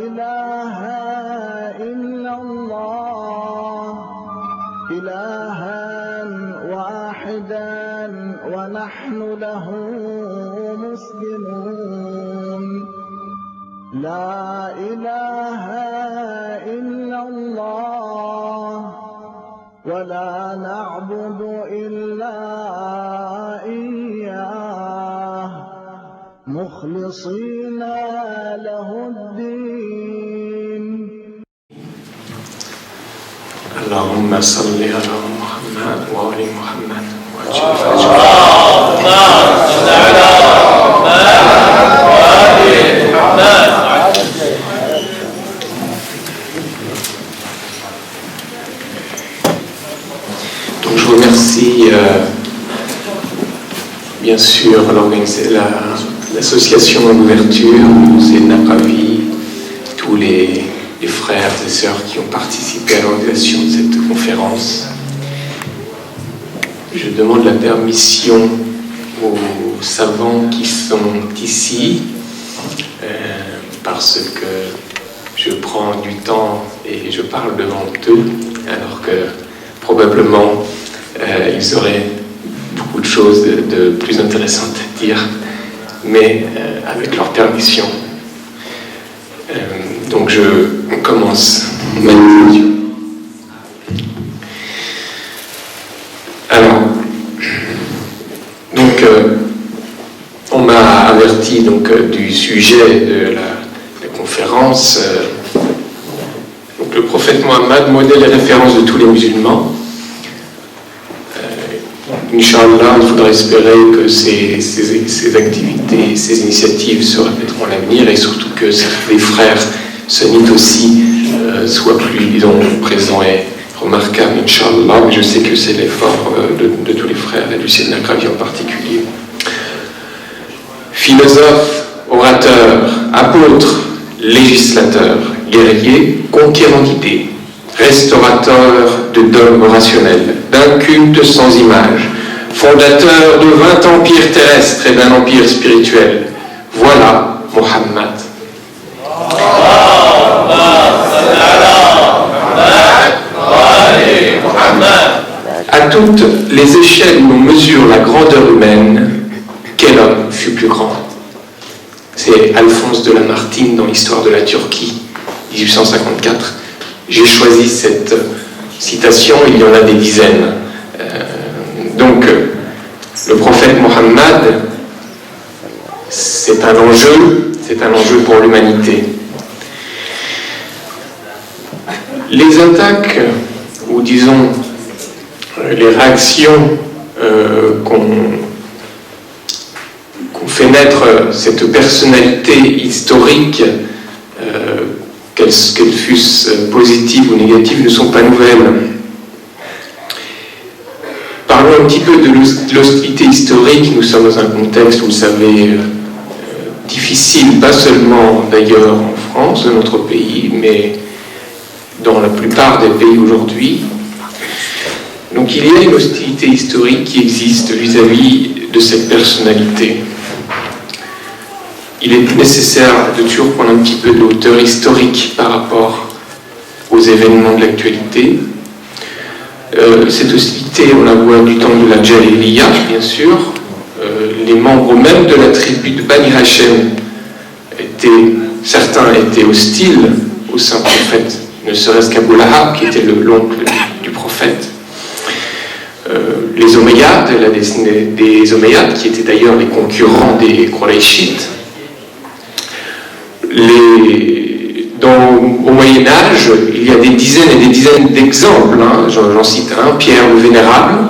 إله إلا الله إلها واحدا ونحن له مسلمون لا إله إلا الله ولا نعبد إلا إياه مخلصين له الدين. اللهم صل على محمد وآل محمد وعجل اللهم فرجهم. صل على محمد وآل محمد. Donc je remercie bien sûr l'association d'ouverture, Sayyidna Qavi, tous les frères et sœurs qui ont participé à l'organisation de cette conférence. Je demande la permission aux savants qui sont ici, parce que je prends du temps et je parle devant eux, alors que probablement ils auraient beaucoup de choses de plus intéressantes à dire, mais avec leur permission. Donc je commence ma discussion. Alors, donc on m'a averti du sujet de la conférence. Donc le prophète Mohammed, modèle et référence de tous les musulmans. Inch'Allah, il faudra espérer que ces activités, ces initiatives se répéteront à l'avenir, et surtout que les frères sunnites aussi soient plus, disons, présents et remarquables, Inch'Allah. Mais je sais que c'est l'effort de tous les frères et du Sayyidna Qavi en particulier. Philosophe, orateur, apôtre, législateur, guerrier, conquérant d'idées, restaurateur de dogmes rationnels, d'un culte sans image, fondateur de 20 empires terrestres et d'un empire spirituel. Voilà Mohammed. À toutes les échelles où l'on mesure la grandeur humaine, quel homme fut plus grand? C'est Alphonse de Lamartine dans l'histoire de la Turquie, 1854. J'ai choisi cette citation, il y en a des dizaines. Donc, le prophète Mohammed, c'est un enjeu pour l'humanité. Les attaques, ou disons, les réactions qu'on fait naître cette personnalité historique, qu'elles fussent positives ou négatives, ne sont pas nouvelles. Parlons un petit peu de l'hostilité historique. Nous sommes dans un contexte, vous le savez, difficile, pas seulement d'ailleurs en France, dans notre pays, mais dans la plupart des pays aujourd'hui. Donc il y a une hostilité historique qui existe vis-à-vis de cette personnalité. Il est nécessaire de toujours prendre un petit peu de hauteur historique par rapport aux événements de l'actualité. Cette hostilité, on la voit du temps de la Jahiliya, bien sûr. Les membres même de la tribu de Bani Hachem, certains étaient hostiles au saint prophète, ne serait-ce qu'Abu Lahab, qui était l'oncle du prophète. Les Omeyyades, la descendance des Omeyyades, qui étaient d'ailleurs les concurrents des Qurayshites. Au Moyen-Âge, il y a des dizaines et des dizaines d'exemples. J'en cite un, Pierre le Vénérable,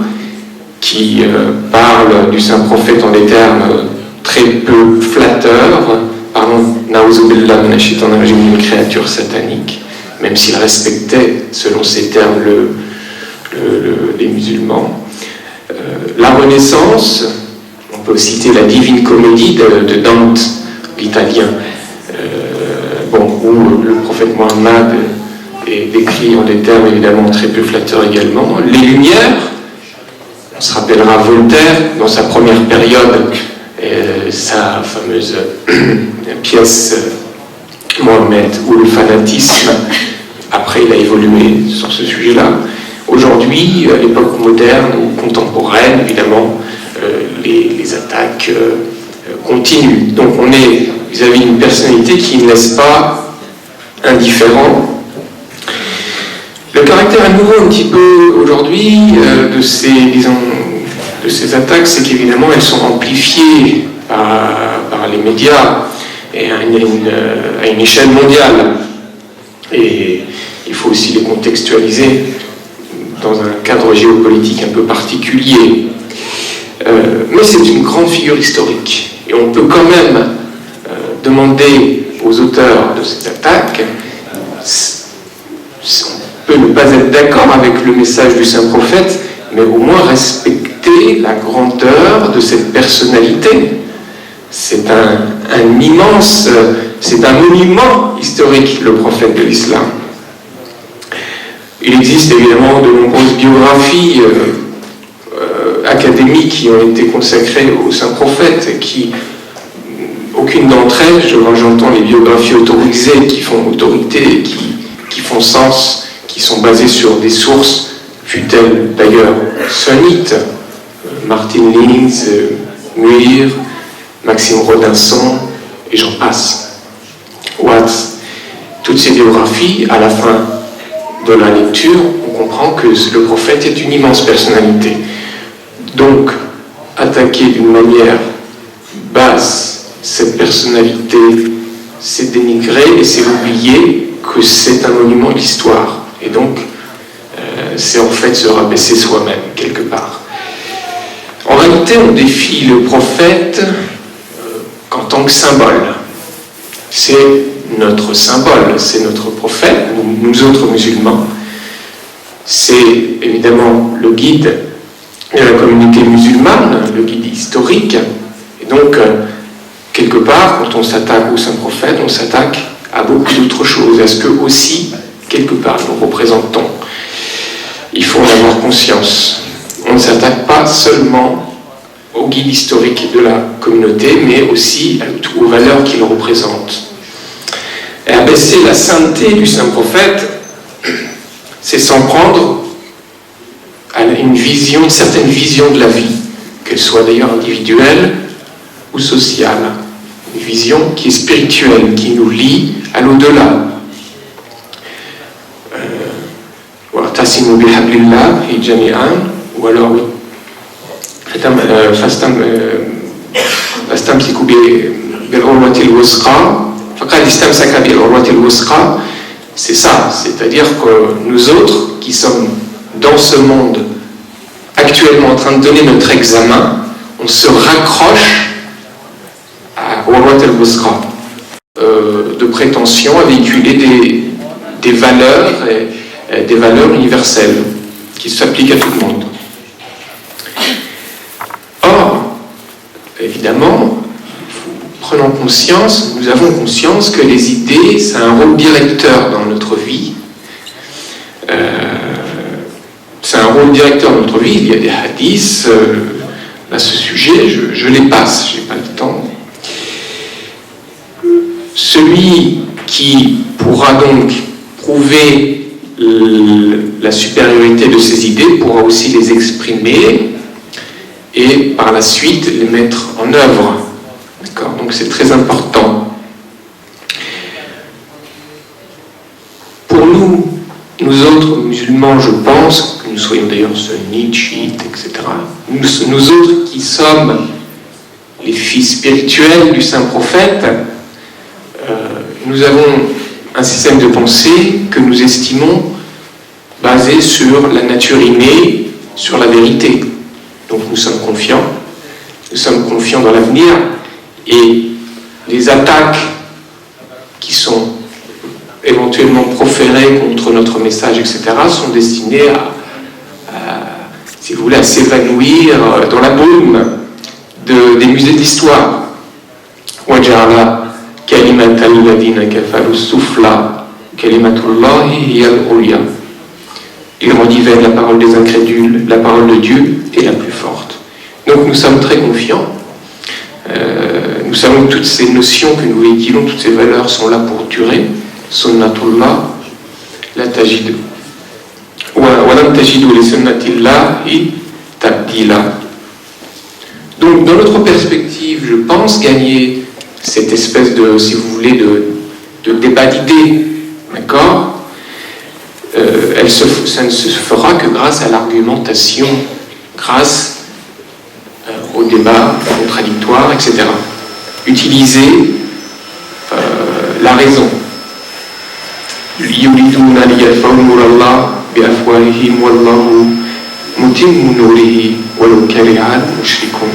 qui parle du saint prophète en des termes très peu flatteurs, parlant Naouzubillah minash-shaytanir rajim, d'une créature satanique, même s'il respectait, selon ces termes, les musulmans. La Renaissance, on peut citer la Divine Comédie de Dante, l'italien, où le prophète Mohammed est décrit en des termes évidemment très peu flatteurs également. Les Lumières, on se rappellera Voltaire, dans sa première période, sa fameuse pièce Mohammed, ou le fanatisme. Après, il a évolué sur ce sujet-là. Aujourd'hui, à l'époque moderne ou contemporaine, évidemment, les attaques continuent. Donc on est vis-à-vis d'une personnalité qui ne laisse pas indifférent. Le caractère à nouveau un petit peu aujourd'hui de ces attaques, c'est qu'évidemment elles sont amplifiées par les médias et à une échelle mondiale. Et il faut aussi les contextualiser dans un cadre géopolitique un peu particulier. Mais c'est une grande figure historique. Et on peut quand même demander aux auteurs de ces attaques, on peut ne pas être d'accord avec le message du saint prophète, mais au moins respecter la grandeur de cette personnalité. C'est un immense, c'est un monument historique, le prophète de l'islam. Il existe évidemment de nombreuses biographies académiques qui ont été consacrées au saint prophète, et qui, aucune d'entre elles, j'entends les biographies autorisées qui font autorité, qui font sens, qui sont basées sur des sources, fut-elles d'ailleurs sunnites, Martin Linz, Muir, Maxime Rodinson, et j'en passe. Watts. Toutes ces biographies, à la fin de la lecture, on comprend que le prophète est une immense personnalité. Donc, attaquer d'une manière basse cette personnalité, c'est dénigrer et c'est oublier que c'est un monument de l'histoire. Et donc, c'est en fait se rabaisser soi-même, quelque part. En réalité, on défie le prophète qu'en tant que symbole. C'est notre symbole, c'est notre prophète, nous autres musulmans. C'est évidemment le guide de la communauté musulmane, le guide historique. Et donc, quelque part, quand on s'attaque au saint prophète, on s'attaque à beaucoup d'autres choses. Est-ce que aussi, quelque part, nous représentons? Il faut en avoir conscience. On ne s'attaque pas seulement au guide historique de la communauté, mais aussi aux valeurs qu'il représente. Et abaisser la sainteté du saint prophète, c'est s'en prendre à une certaine vision de la vie, qu'elle soit d'ailleurs individuelle ou sociale. Une vision qui est spirituelle, qui nous lie à l'au-delà. وَاعْتَصِمُوا بِحَبْلِ اللَّهِ جَمِيعًا, ou alors فَاسْتَمْسِكُوا بِالْعُرْوَةِ الْوُثْقَى فَقَدِ اسْتَمْسَكَ بِالْعُرْوَةِ الْوُثْقَى. C'est ça, c'est-à-dire que nous autres, qui sommes dans ce monde actuellement en train de donner notre examen, on se raccroche au Urwat al-Wusqa, de prétention à véhiculer des valeurs, des valeurs universelles qui s'appliquent à tout le monde. Or, évidemment, prenons conscience, nous avons conscience que les idées, c'est un rôle directeur dans notre vie. C'est un rôle directeur dans notre vie. Il y a des hadiths à ce sujet, je les passe, je n'ai pas le temps. Celui qui pourra donc prouver la supériorité de ces idées pourra aussi les exprimer et par la suite les mettre en œuvre. D'accord ? Donc c'est très important. Pour nous autres musulmans, je pense, que nous soyons d'ailleurs sunnites, chiites, etc., nous autres qui sommes les fils spirituels du saint prophète, nous avons un système de pensée que nous estimons basé sur la nature innée, sur la vérité. Donc nous sommes confiants dans l'avenir, et les attaques qui sont éventuellement proférées contre notre message, etc., sont destinées si vous voulez, à s'évanouir dans la brume des musées de l'histoire. وَجَعَلَ كَلِمَةَ الَّذِينَ كَفَرُوا السُّفْلَى كَلِمَةُ اللَّهِ هِيَ الْعُلْيَا. Il rendit vaine la parole des incrédules, la parole de Dieu est la plus forte. Donc nous sommes très confiants. Nous savons donc toutes ces notions que nous véhiculons, toutes ces valeurs sont là pour durer. Sunnatullah la tajidu. Wa lam tajidu li sunnatillahi tabdila. Donc dans notre perspective, je pense gagner cette espèce de, si vous voulez, de débat d'idées, d'accord? Ça ne se fera que grâce à l'argumentation, grâce au débat contradictoire, etc. Utiliser la raison. Yuriduna liyatfa'u nurallah bi'afwahihim wallahu mutimmu nurihi walau karihal mushrikun.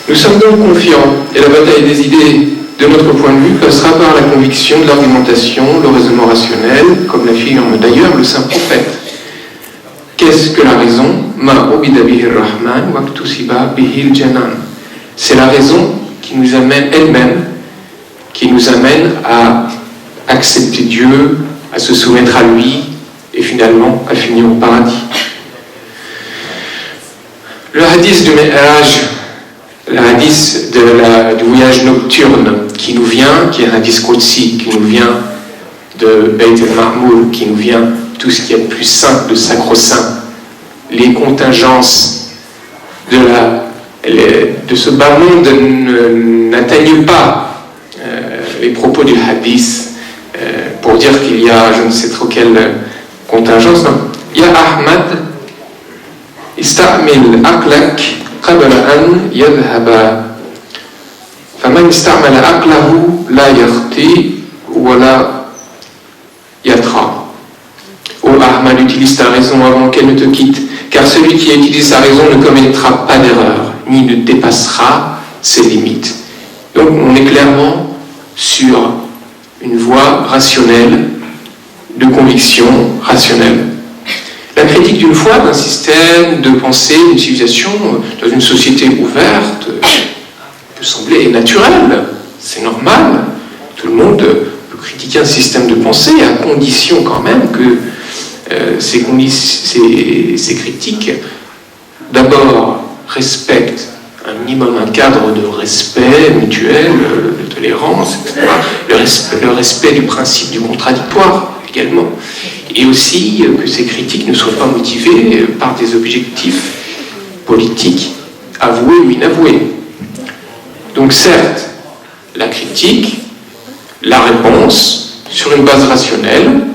Nous sommes donc confiants, et la bataille des idées, de notre point de vue, passera par la conviction de l'argumentation, le raisonnement rationnel, comme l'affirme d'ailleurs le saint prophète. Qu'est-ce que la raison? Ma ubida bihi ar-Rahman wa ktusiba bihi al-Janan. C'est la raison qui nous amène elle-même, qui nous amène à accepter Dieu, à se soumettre à lui, et finalement à finir au paradis. Le hadith du Mi'raj, le hadith du voyage nocturne qui nous vient, qui est un hadith Qudsi, qui nous vient de Bayt al-Ma'mour, qui nous vient tout ce qui est plus saint, de sacro-saint, les contingences de ce bas monde n'atteignent pas les propos du hadith pour dire qu'il y a je ne sais trop quelle contingence. Non. Ya Ahmad, ista'mil aqlak qabla an yadhhaba. Faman ista'mala aqlahu la yakhti wa la yatra. Ô Ahmad, utilise ta raison avant qu'elle ne te quitte, car celui qui utilise sa raison ne commettra pas d'erreur, ni ne dépassera ses limites. Donc on est clairement sur une voie rationnelle, de conviction rationnelle. La critique d'une foi, d'un système de pensée, d'une civilisation, dans une société ouverte, peut sembler naturelle, c'est normal. Tout le monde peut critiquer un système de pensée, à condition quand même que ces critiques, d'abord, respectent un minimum un cadre de respect mutuel, de tolérance, etc. Le respect du principe du contradictoire également. Et aussi que ces critiques ne soient pas motivées par des objectifs politiques avoués ou inavoués. Donc certes, la critique, la réponse, sur une base rationnelle,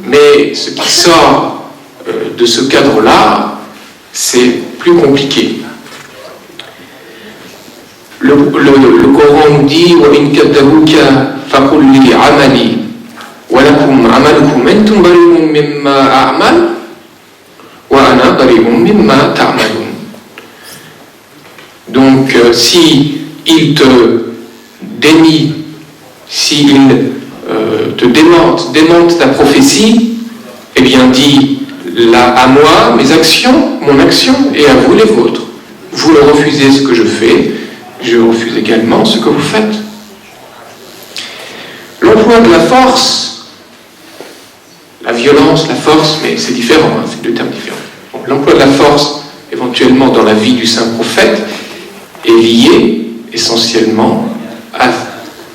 mais ce qui sort de ce cadre-là, c'est plus compliqué. Le Coran nous dit وَإِنْ كَذَّبُوكَ فَقُلْ لِي عَمَلِي وَلَكُمْ عَمَلُكُمْ أَنْتُمْ بَرِيئُونَ مِمَّا أَعْمَلُ وَأَنَا بَرِيءٌ مِمَّا تَعْمَلُونَ. Donc, si il te dénie, s'il te démente ta prophétie, eh bien dis là à moi mes actions, mon action, et à vous les vôtres. Vous refusez ce que je fais, je refuse également ce que vous faites. L'emploi de la force, la violence, la force, mais c'est différent, hein, c'est deux termes différents. Donc, l'emploi de la force, éventuellement dans la vie du saint prophète, est lié essentiellement à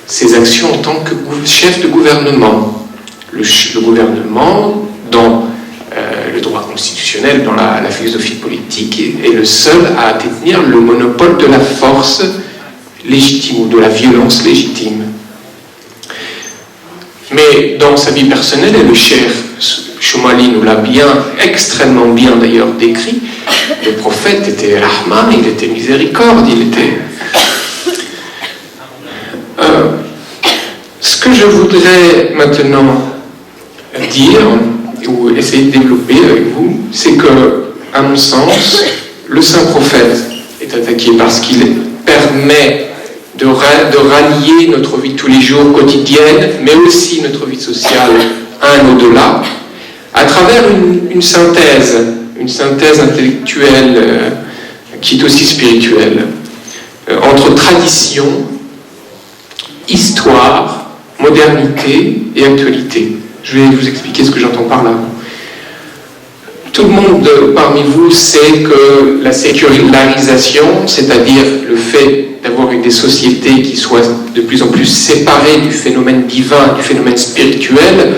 ses actions en tant que chef de gouvernement. Le gouvernement, dans le droit constitutionnel, dans la philosophie politique, est le seul à détenir le monopole de la force légitime ou de la violence légitime. Mais dans sa vie personnelle, et le Cheikh Choumali nous l'a extrêmement bien d'ailleurs décrit, le prophète était Rahman, il était miséricorde, il était... Ce que je voudrais maintenant dire, ou essayer de développer avec vous, c'est que, à mon sens, le saint prophète est attaqué parce qu'il permet de rallier notre vie de tous les jours, quotidienne, mais aussi notre vie sociale à un au-delà, à travers une synthèse intellectuelle qui est aussi spirituelle, entre tradition, histoire, modernité et actualité. Je vais vous expliquer ce que j'entends par là. Tout le monde parmi vous sait que la sécularisation, c'est-à-dire le fait d'avoir des sociétés qui soient de plus en plus séparées du phénomène divin, du phénomène spirituel,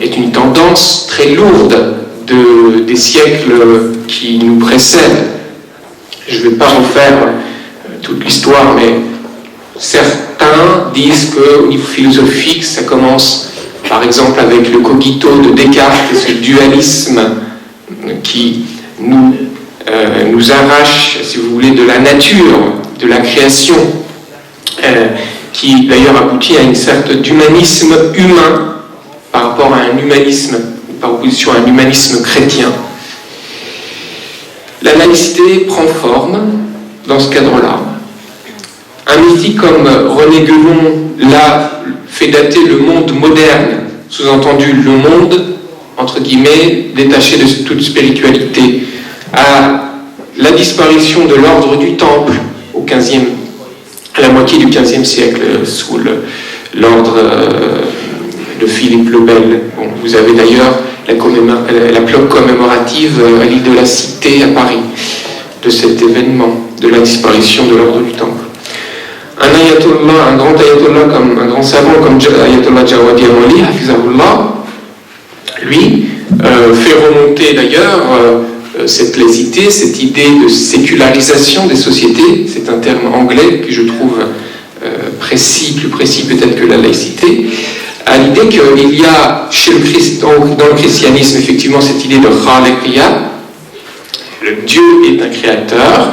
est une tendance très lourde des siècles qui nous précèdent. Je ne vais pas refaire toute l'histoire, mais certains disent qu'au niveau philosophique, ça commence par exemple avec le cogito de Descartes, ce dualisme qui nous arrache, si vous voulez, de la nature, de la création, qui d'ailleurs aboutit à une sorte d'humanisme humain par rapport à un humanisme, par opposition à un humanisme chrétien. La laïcité prend forme dans ce cadre-là. Un mystique comme René Guénon l'a fait dater le monde moderne, sous-entendu le monde, entre guillemets, détaché de toute spiritualité, à la disparition de l'ordre du Temple à la moitié du XVe siècle, sous l'ordre de Philippe le Bel. Bon, vous avez d'ailleurs la plaque commémorative à l'île de la Cité à Paris, de cet événement, de la disparition de l'ordre du Temple. Un ayatollah, un grand ayatollah, un grand savant comme Ayatollah Jawadi Amoli, Hafizahullah, lui, fait remonter d'ailleurs cette laïcité, cette idée de sécularisation des sociétés, c'est un terme anglais que je trouve plus précis peut-être que la laïcité, à l'idée qu'il y a dans le christianisme effectivement cette idée de Khaliqiyya, le Dieu est un créateur,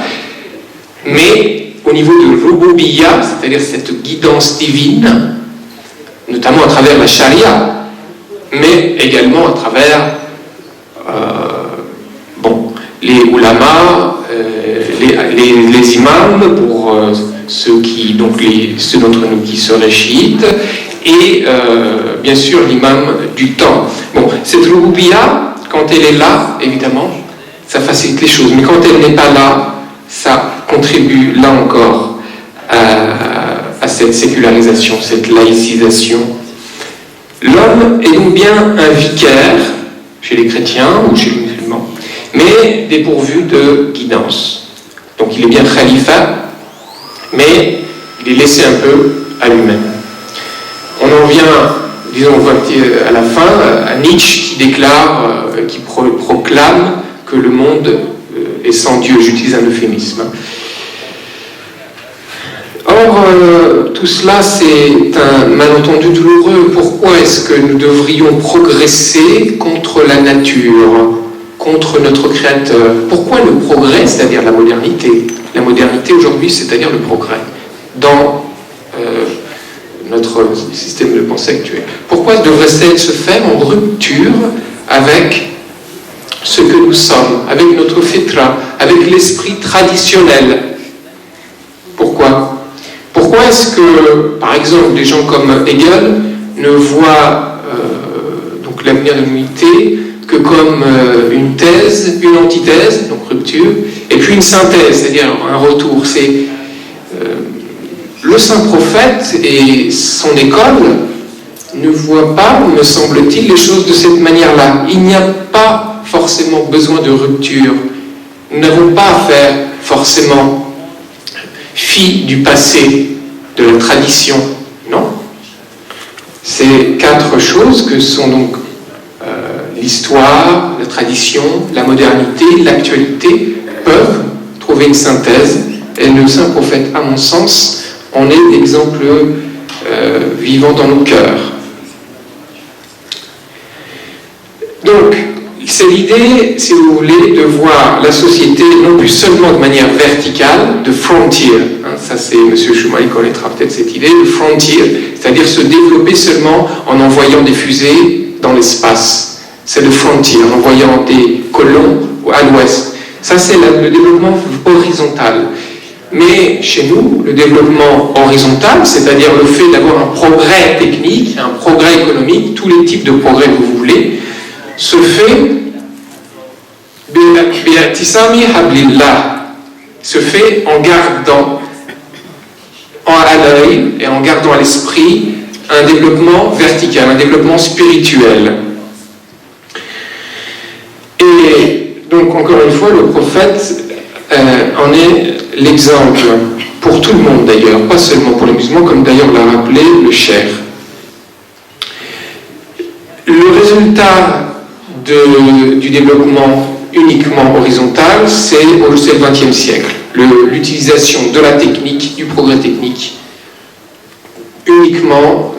mais au niveau de Rububiyya, c'est-à-dire cette guidance divine, notamment à travers la charia, mais également à travers les ulamas, les imams, pour ceux d'entre nous qui seraient chiites, et bien sûr l'imam du temps. Bon, cette Rububiyya, quand elle est là, évidemment, ça facilite les choses, mais quand elle n'est pas là, ça contribue là encore à cette sécularisation, cette laïcisation. L'homme est donc bien un vicaire chez les chrétiens ou chez les musulmans, mais dépourvu de guidance. Donc il est bien khalifa, mais il est laissé un peu à lui-même. On en vient, disons, à la fin, à Nietzsche qui déclare, qui proclame que le monde est sans Dieu. J'utilise un euphémisme. Or, tout cela, c'est un malentendu douloureux. Pourquoi est-ce que nous devrions progresser contre la nature, contre notre Créateur? Pourquoi le progrès, c'est-à-dire la modernité? La modernité aujourd'hui, c'est-à-dire le progrès dans notre système de pensée actuel. Pourquoi devrait-elle se faire en rupture avec ce que nous sommes, avec notre fitra, avec l'esprit traditionnel? Pourquoi est-ce que, par exemple, des gens comme Hegel ne voient donc l'avenir de l'humanité que comme une thèse, une antithèse, donc rupture, et puis une synthèse, c'est-à-dire un retour? C'est le saint prophète et son école ne voient pas, me semble-t-il, les choses de cette manière-là. Il n'y a pas forcément besoin de rupture. Nous n'avons pas à faire forcément fi du passé, de la tradition. Non. Ces quatre choses que sont donc l'histoire, la tradition, la modernité, l'actualité peuvent trouver une synthèse. Et le saint prophète, à mon sens, en est l'exemple vivant dans nos cœurs. Donc, c'est l'idée, si vous voulez, de voir la société non plus seulement de manière verticale, de frontier. Ça, c'est M. Schumann, il connaîtra peut-être cette idée, de frontier, c'est-à-dire se développer seulement en envoyant des fusées dans l'espace. C'est le frontier, en envoyant des colons à l'ouest. Ça, c'est le développement horizontal. Mais chez nous, le développement horizontal, c'est-à-dire le fait d'avoir un progrès technique, un progrès économique, tous les types de progrès que vous voulez, se fait bi'atisami hablillah, se fait en gardant à l'œil et en gardant à l'esprit un développement vertical, un développement spirituel. Et donc, encore une fois, le prophète en est l'exemple, pour tout le monde d'ailleurs, pas seulement pour les musulmans, comme d'ailleurs l'a rappelé le cheikh. Le résultat du développement uniquement horizontal, c'est le XXe siècle. L'utilisation de la technique, du progrès technique, uniquement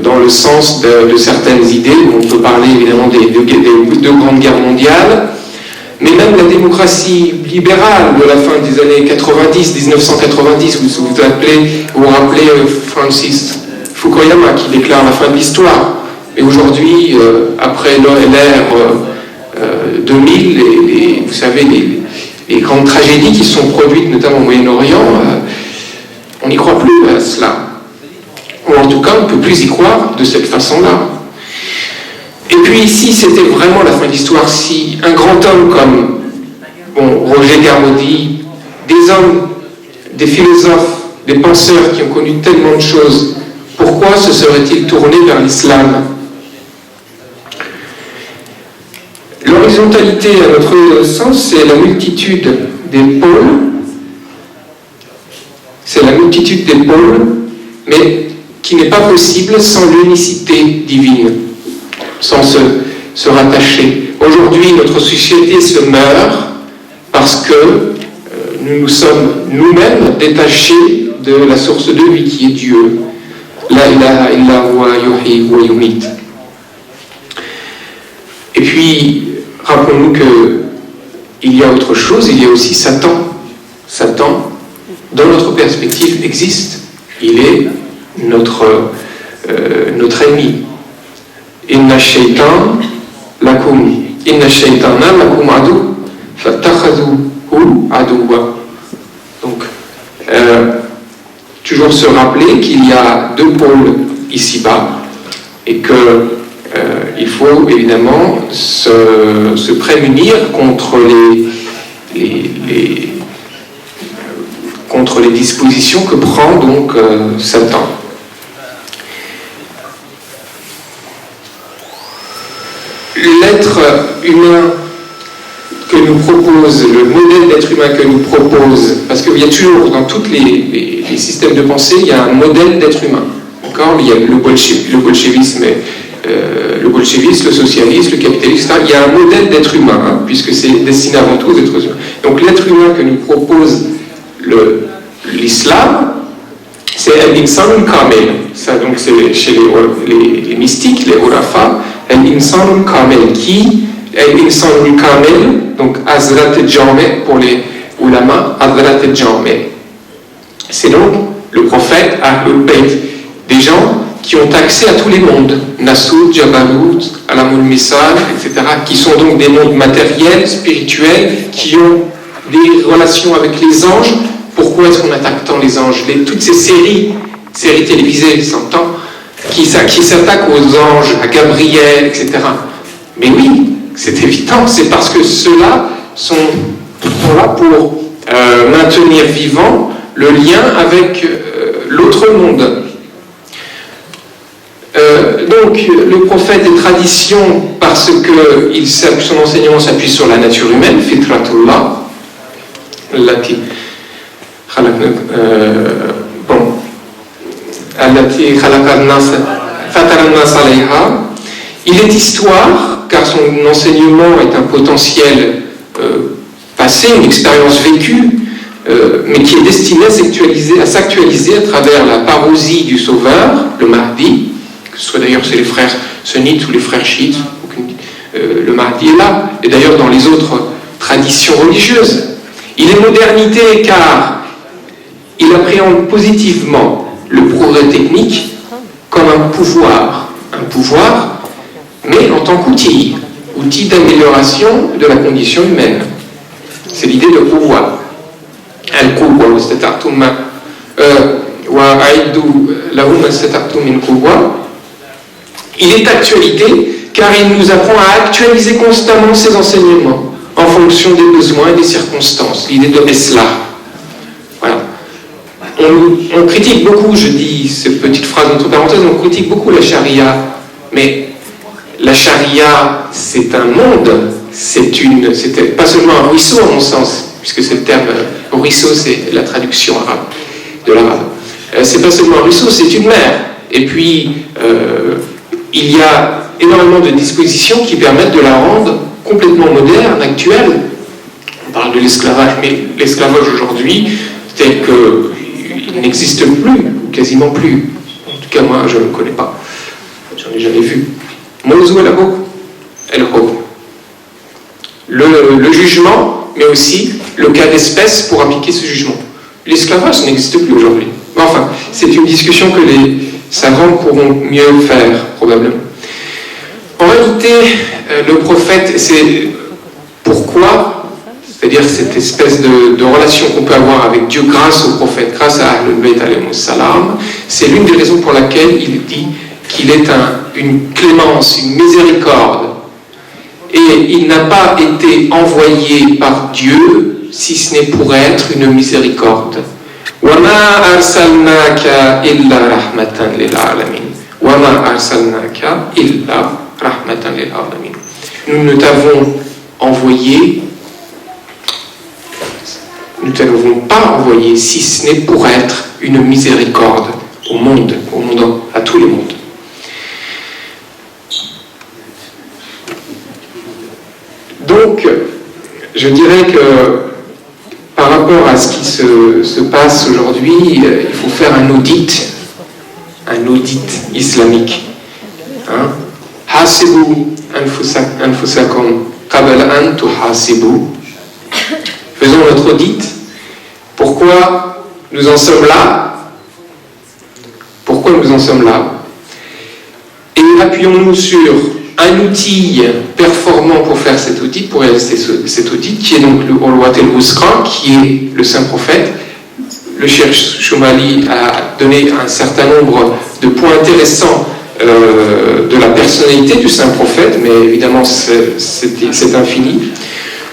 dans le sens de certaines idées. On peut parler évidemment des deux grandes guerres mondiales, mais même la démocratie libérale de la fin des années 90, 1990, vous vous rappelez Francis Fukuyama qui déclare la fin de l'histoire. Et aujourd'hui, après l'ère 2000, vous savez, les grandes tragédies qui sont produites, notamment au Moyen-Orient, on n'y croit plus à cela. Ou en tout cas, on ne peut plus y croire de cette façon-là. Et puis, si c'était vraiment la fin de l'histoire, si un grand homme comme Roger Garaudy, des hommes, des philosophes, des penseurs qui ont connu tellement de choses, pourquoi se seraient-ils tournés vers l'islam ? L'horizontalité, à notre sens, c'est la multitude des pôles. C'est la multitude des pôles, mais qui n'est pas possible sans l'unicité divine, sans se rattacher. Aujourd'hui, notre société se meurt parce que nous nous sommes nous-mêmes détachés de la source de vie qui est Dieu. La ilaha illa huwa yuhyi wa yumit. Et puis, rappelons-nous qu'il y a autre chose, il y a aussi Satan. Satan, dans notre perspective, existe. Il est notre ennemi. Inna shaytan lakum shaitana lakum adu fattakhadhuhu aduwwa. Donc, toujours se rappeler qu'il y a deux pôles ici-bas et que il faut évidemment se prémunir contre contre les dispositions que prend donc Satan. L'être humain que nous propose, le modèle d'être humain que nous propose, parce qu'il y a toujours dans tous les systèmes de pensée, il y a un modèle d'être humain. D'accord ? Il y a le bolchevisme, le socialisme, le capitalisme, il y a un modèle d'être humain, hein, puisque c'est destiné avant tout aux êtres humains. Donc l'être humain que nous propose l'islam, c'est al-insan kamel. Ça, donc, c'est chez les mystiques, les urafa, al-insan kamel, qui al-insan kamel, donc Hazrat al-Jami pour les ulama, Hazrat al-Jami. C'est donc le prophète Ahlul Bayt, des gens qui ont accès à tous les mondes, Nassoud, Jabalut, Alamul Misal, etc., qui sont donc des mondes matériels, spirituels, qui ont des relations avec les anges. Pourquoi est-ce qu'on attaque tant les anges ? Toutes ces séries télévisées, s'entend, qui s'attaquent aux anges, à Gabriel, etc. Mais oui, c'est évident, c'est parce que ceux-là sont là pour maintenir vivant le lien avec l'autre monde. Donc, le prophète est tradition parce que son enseignement s'appuie sur la nature humaine, fitratullah, allati khalaqa an-nas fatara an-nas alayha. Il est histoire, car son enseignement est un potentiel passé, une expérience vécue, mais qui est destiné à s'actualiser à travers la parousie du Sauveur, le Mahdi, que ce soit d'ailleurs c'est les frères sunnites ou les frères chiites, le Mahdi est là, et d'ailleurs dans les autres traditions religieuses. Il est modernité car il appréhende positivement le progrès technique comme un pouvoir, mais en tant qu'outil d'amélioration de la condition humaine. C'est l'idée de pouvoir. Al-Quwwa wastata'tum wa a'iddu lahum mastata'tum min quwwa. Il est d'actualité car il nous apprend à actualiser constamment ses enseignements en fonction des besoins et des circonstances. L'idée de Eslah. Voilà. On critique beaucoup, je dis cette petite phrase entre parenthèses, on critique beaucoup la charia, mais la charia, c'est un monde, c'était pas seulement un ruisseau à mon sens, puisque c'est le terme ruisseau, c'est la traduction arabe, de l'arabe. C'est pas seulement un ruisseau, c'est une mer. Et puis, il y a énormément de dispositions qui permettent de la rendre complètement moderne, actuelle. On parle de l'esclavage, mais l'esclavage aujourd'hui, tel qu'il n'existe plus, quasiment plus. En tout cas, moi, je ne le connais pas. J'en ai jamais vu. Mawzou el-Hukm. Le jugement, mais aussi le cas d'espèce pour appliquer ce jugement. L'esclavage, ça n'existe plus aujourd'hui. Mais enfin, c'est une discussion que les savants pourront mieux faire, probablement. En réalité, le prophète, c'est pourquoi, c'est-à-dire cette espèce de relation qu'on peut avoir avec Dieu grâce au prophète, grâce à Ahlul Bayt alayhimus salam, c'est l'une des raisons pour laquelle il dit qu'il est une clémence, une miséricorde. Et il n'a pas été envoyé par Dieu si ce n'est pour être une miséricorde. وَمَا أَرْسَلْنَاكَ إِلَّا رَحْمَةً لِلْعَالَمِينَ وَمَا أَرْسَلْنَاكَ إِلَّا رَحْمَةً لِلْعَالَمِينَ. Nous ne t'avons pas envoyé si ce n'est pour être une miséricorde au monde, à tous les mondes. Donc, je dirais que par rapport à ce qui se passe aujourd'hui, il faut faire un audit islamique. Hasibu anfusakum qabla an tuhasibu. Faisons notre audit. Pourquoi nous en sommes là? Et appuyons-nous sur un outil performant pour faire cet audit, pour réaliser cet audit, qui est donc le Urwat al-Wusqa, qui est le saint prophète. Le Cheikh Choumali a donné un certain nombre de points intéressants de la personnalité du saint prophète, mais évidemment c'est infini.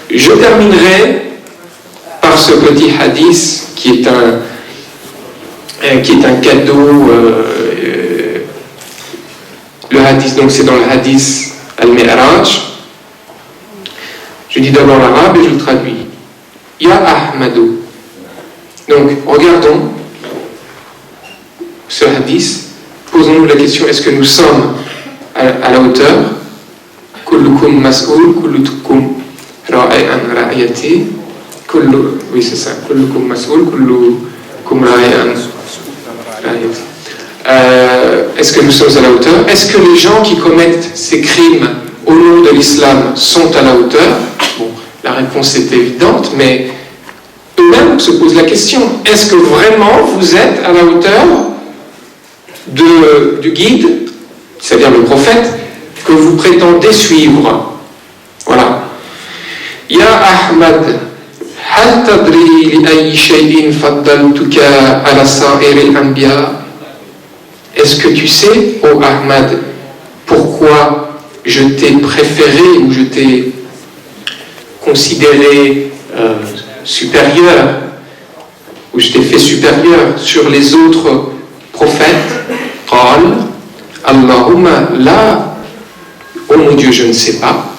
Je terminerai par ce petit hadith qui est un cadeau. Le hadith, donc c'est dans le hadith Al-Mi'raj. Je dis d'abord l'arabe et je le traduis. Ya Ahmadou. Donc, regardons ce hadith. Posons-nous la question, est-ce que nous sommes à la hauteur? Kullukum mas'oul, kullukum ra'ayan ra'ayati. Oui, c'est ça. Kullukum mas'oul, kullukum ra'ayan ra'ayati. Est-ce que nous sommes à la hauteur? Est-ce que les gens qui commettent ces crimes au nom de l'islam sont à la hauteur? Bon, la réponse est évidente, mais eux-mêmes se posent la question. Est-ce que vraiment vous êtes à la hauteur du guide, c'est-à-dire le prophète, que vous prétendez suivre? Voilà. Ya Ahmad, hal tadri li ayyi shay'in faddaltuka ala sa'iril anbiya? Est-ce que tu sais, ô Ahmad, pourquoi je t'ai préféré ou je t'ai considéré supérieur, ou je t'ai fait supérieur sur les autres prophètes? Qal, Allahumma la, oh mon Dieu, je ne sais pas.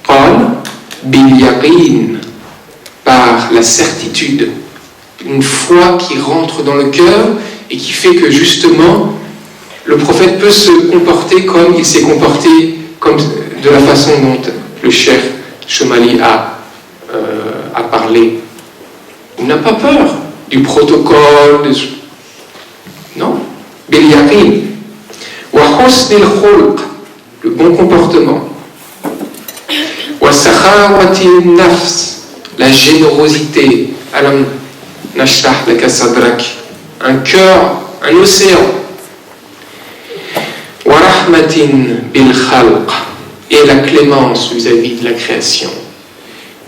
Qal, bil yaqin, par la certitude, une foi qui rentre dans le cœur et qui fait que justement le prophète peut se comporter comme il s'est comporté, comme de la façon dont le Cheikh Choumali a parlé. Il n'a pas peur du protocole, non. Bil yaqin wa husnil khulq, le bon comportement, wa sakhawati nafs, la générosité. Alam nashrah laka sadrak, un cœur, un océan. Wa rahmatin bil khalq, et la clémence vis-à-vis de la création.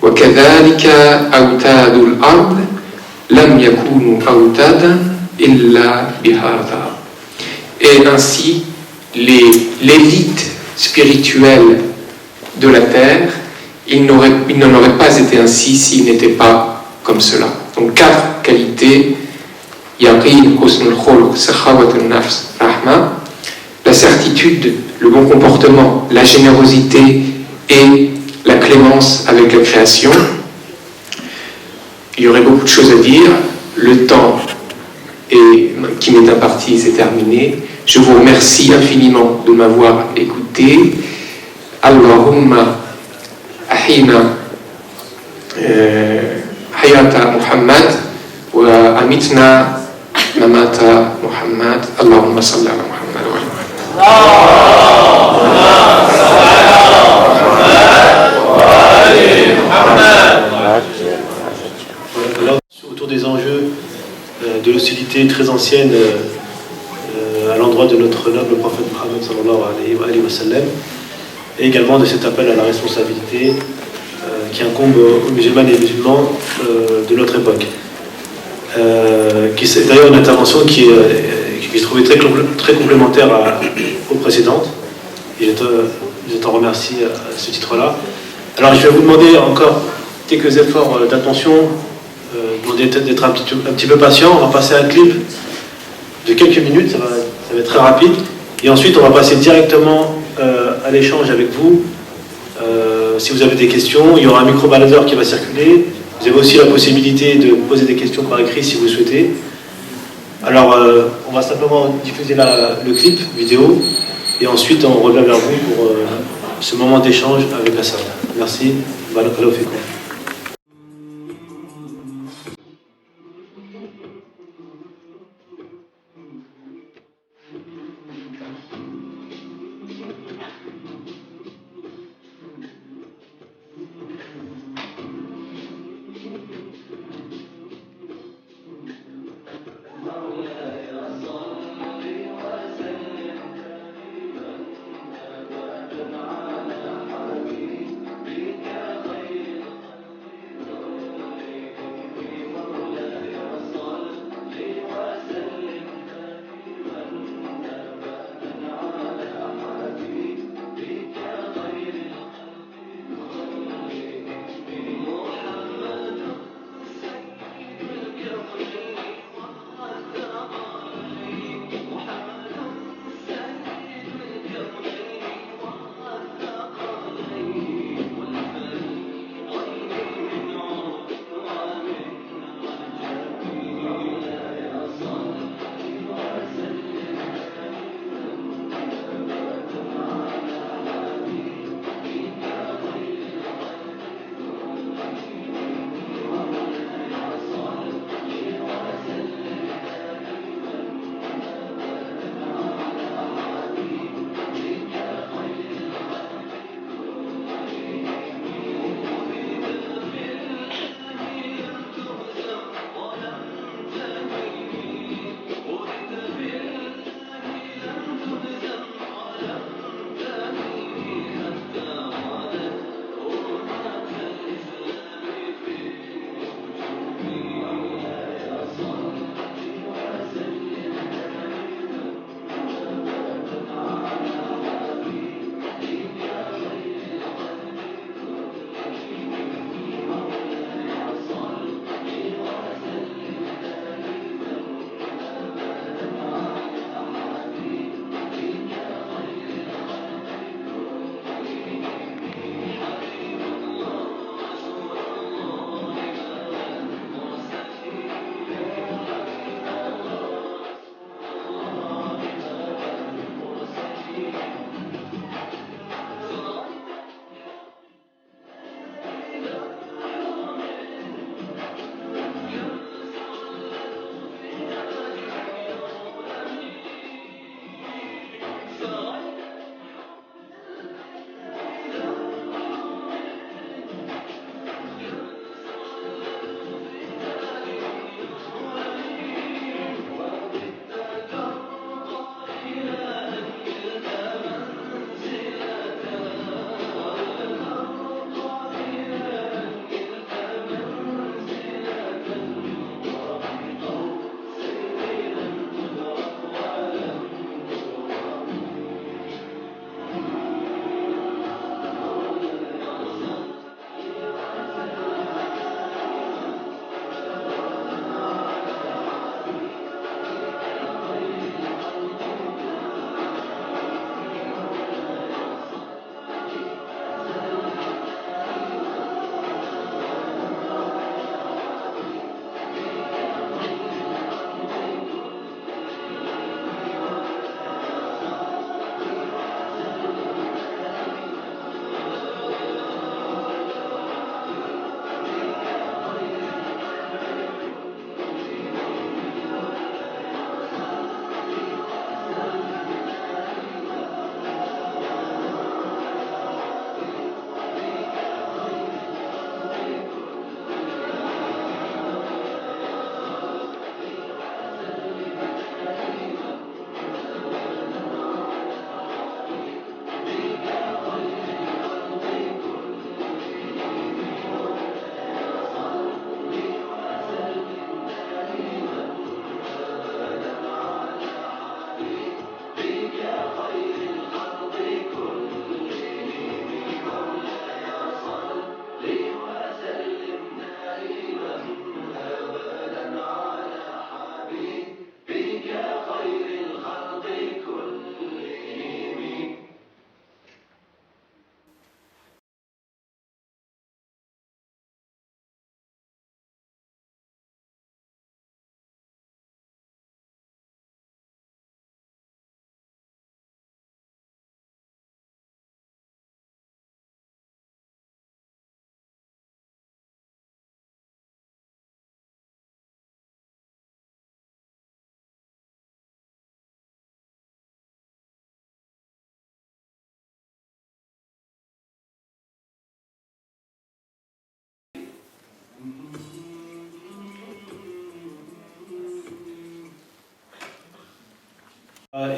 Wa kadhalika awtadul ard lam yakunu awtadan illa bihadha. Et ainsi, l'élite spirituelle de la terre, il n'en aurait pas été ainsi s'il n'était pas comme cela. Donc 4 qualités: yaqin, husnul khuluq, sakhawatun nafs, rahma, la certitude, le bon comportement, la générosité et clémence avec la création. Il y aurait beaucoup de choses à dire. Le temps qui m'est imparti, c'est terminé. Je vous remercie infiniment de m'avoir écouté. Allahumma ahina hayata Muhammad wa amitna mamata Muhammad. Allahumma salli ala Muhammad wa autour des enjeux de l'hostilité très ancienne à l'endroit de notre noble prophète Mohammed sallallahu alayhi wa sallam, et également de cet appel à la responsabilité qui incombe aux musulmanes et musulmans de notre époque. C'est d'ailleurs une intervention qui se trouvait très complémentaire aux précédentes, et je t'en remercie à ce titre-là. Alors je vais vous demander encore quelques efforts d'attention, demander d'être un petit peu patient. On va passer à un clip de quelques minutes, ça va être très rapide, et ensuite on va passer directement à l'échange avec vous. Si vous avez des questions, il y aura un micro-baladeur qui va circuler. Vous avez aussi la possibilité de poser des questions par écrit si vous souhaitez. Alors on va simplement diffuser le clip vidéo, et ensuite on revient vers vous pour ce moment d'échange avec la salle. Merci. Barakallahu fikum.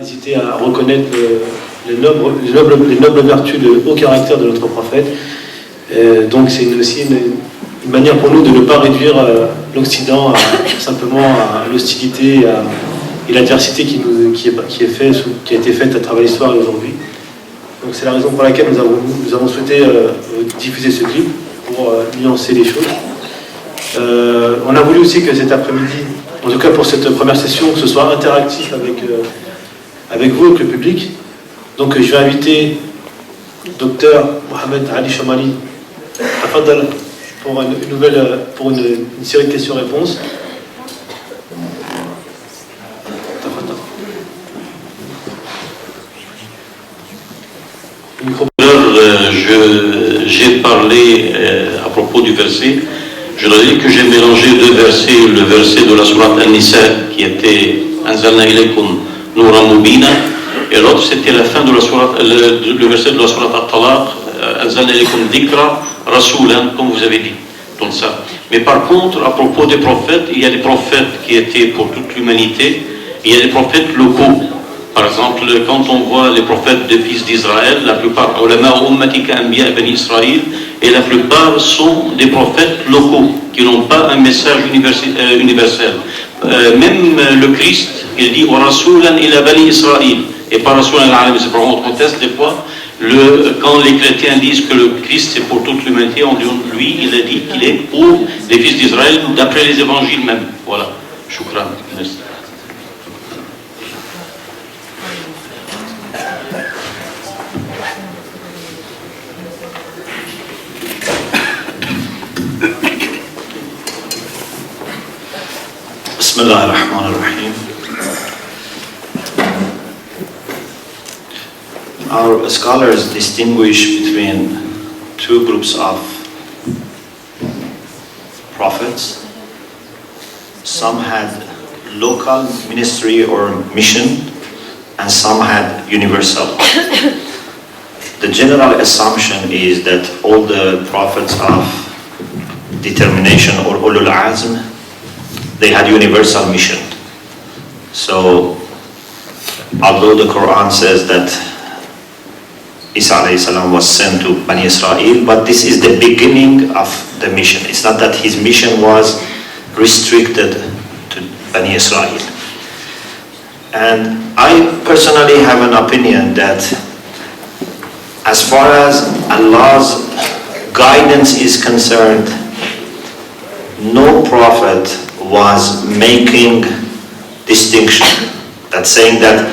Hésiter à reconnaître les nobles vertus de haut caractère de notre prophète. Donc c'est aussi une manière pour nous de ne pas réduire l'Occident simplement à l'hostilité et l'adversité qui a été faite à travers l'histoire et aujourd'hui. Donc c'est la raison pour laquelle nous avons souhaité diffuser ce clip pour nuancer les choses. On a voulu aussi que cet après-midi, en tout cas pour cette première session, que ce soit interactif avec vous, avec le public. Donc je vais inviter Dr Mohamed Ali Chamali pour une série de questions-réponses. J'ai parlé à propos du verset. Je leur ai dit que j'ai mélangé deux versets, le verset de la sourate An-Nisa qui était Anzalna ilaykum Nuran Mubina, et l'autre c'était la fin de la sourate, le verset de la sourate At-Talaq, Anzalna ilaykum Dhikra Rasulan, comme vous avez dit. Donc ça. Mais par contre, à propos des prophètes, il y a des prophètes qui étaient pour toute l'humanité, il y a des prophètes locaux. Par exemple, quand on voit les prophètes des fils d'Israël, la plupart, ulama ummatika anbiya bani Israël, et la plupart sont des prophètes locaux, qui n'ont pas un message universel. Même le Christ, il dit « Rasulan ila bani Israël » et pas « Rasulan al-alam ». C'est pour on conteste des fois. Quand les chrétiens disent que le Christ c'est pour toute l'humanité, on dit lui, il a dit qu'il est pour les fils d'Israël, d'après les évangiles même. Voilà. Shukran. Merci. Bismillah ar-Rahman ar-Rahim. Our scholars distinguish between two groups of prophets. Some had local ministry or mission, and some had universal. The general assumption is that all the prophets of determination or ulul azm, they had universal mission. So, although the Quran says that Isa alayhi salam was sent to Bani Israel, but this is the beginning of the mission. It's not that his mission was restricted to Bani Israel. And I personally have an opinion that as far as Allah's guidance is concerned, no prophet was making distinction. That's saying that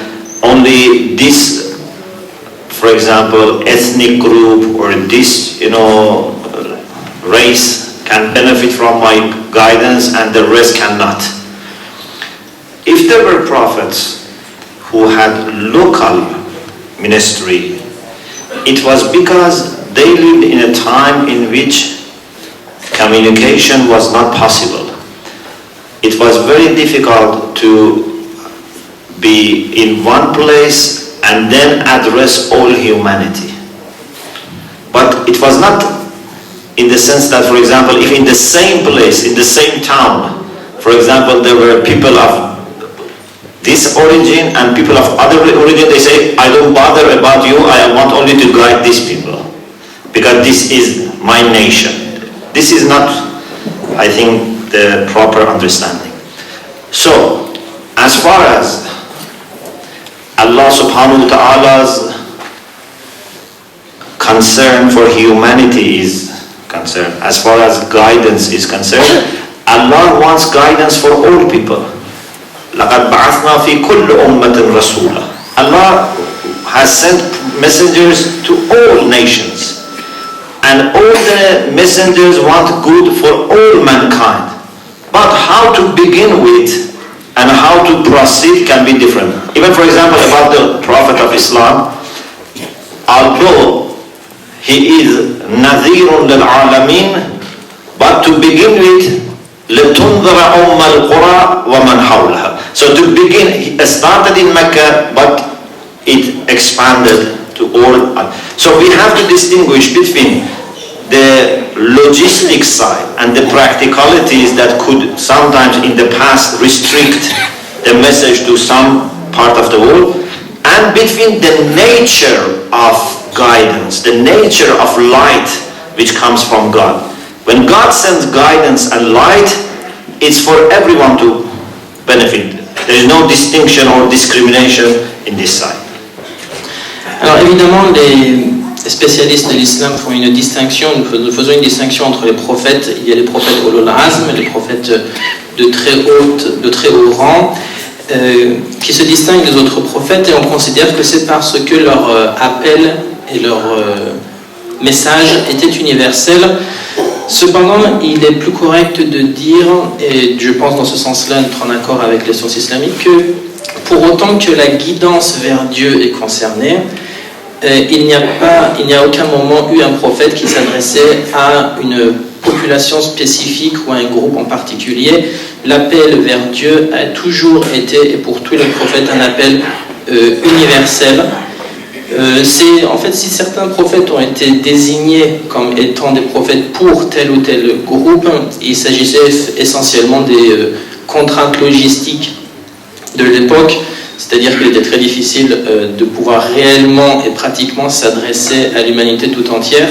only this, for example, ethnic group or this, race can benefit from my guidance and the rest cannot. If there were prophets who had local ministry, it was because they lived in a time in which communication was not possible. It was very difficult to be in one place and then address all humanity. But it was not in the sense that, for example, if in the same place, in the same town, for example, there were people of this origin and people of other origin, they say, I don't bother about you, I want only to guide these people, because this is my nation. This is not, I think, the proper understanding. So, as far as Allah subhanahu wa ta'ala's concern for humanity is concerned, as far as guidance is concerned, Allah wants guidance for all people. لَقَدْ بَعَثْنَا فِي كُلِّ أُمَّةٍ رَسُولًا. Allah has sent messengers to all nations, and all the messengers want good for all mankind. But how to begin with and how to proceed can be different. Even, for example, about the Prophet of Islam, although he is Nadhirun lil-Alamin, but to begin with, لِتُنْذِرَ أُمَّ الْقُرَى وَمَنْ حَوْلَهَا. So to begin, it started in Mecca, but it expanded to all. So we have to distinguish between the logistic side and the practicalities that could sometimes in the past restrict the message to some part of the world, and between the nature of guidance, the nature of light which comes from God. When God sends guidance and light, it's for everyone to benefit. There is no distinction or discrimination in this side. Alors évidemment, les spécialistes de l'islam font une distinction, nous faisons une distinction entre les prophètes. Il y a les prophètes ulul azm, les prophètes de très haut rang, qui se distinguent des autres prophètes, et on considère que c'est parce que leur appel et leur message était universel. Cependant, il est plus correct de dire, et je pense dans ce sens-là être en accord avec les sciences islamiques, que pour autant que la guidance vers Dieu est concernée, il n'y a aucun moment eu un prophète qui s'adressait à une population spécifique ou à un groupe en particulier. L'appel vers Dieu a toujours été, et pour tous les prophètes, un appel universel. En fait, si certains prophètes ont été désignés comme étant des prophètes pour tel ou tel groupe, il s'agissait essentiellement des contraintes logistiques de l'époque, c'est-à-dire qu'il était très difficile de pouvoir réellement et pratiquement s'adresser à l'humanité tout entière.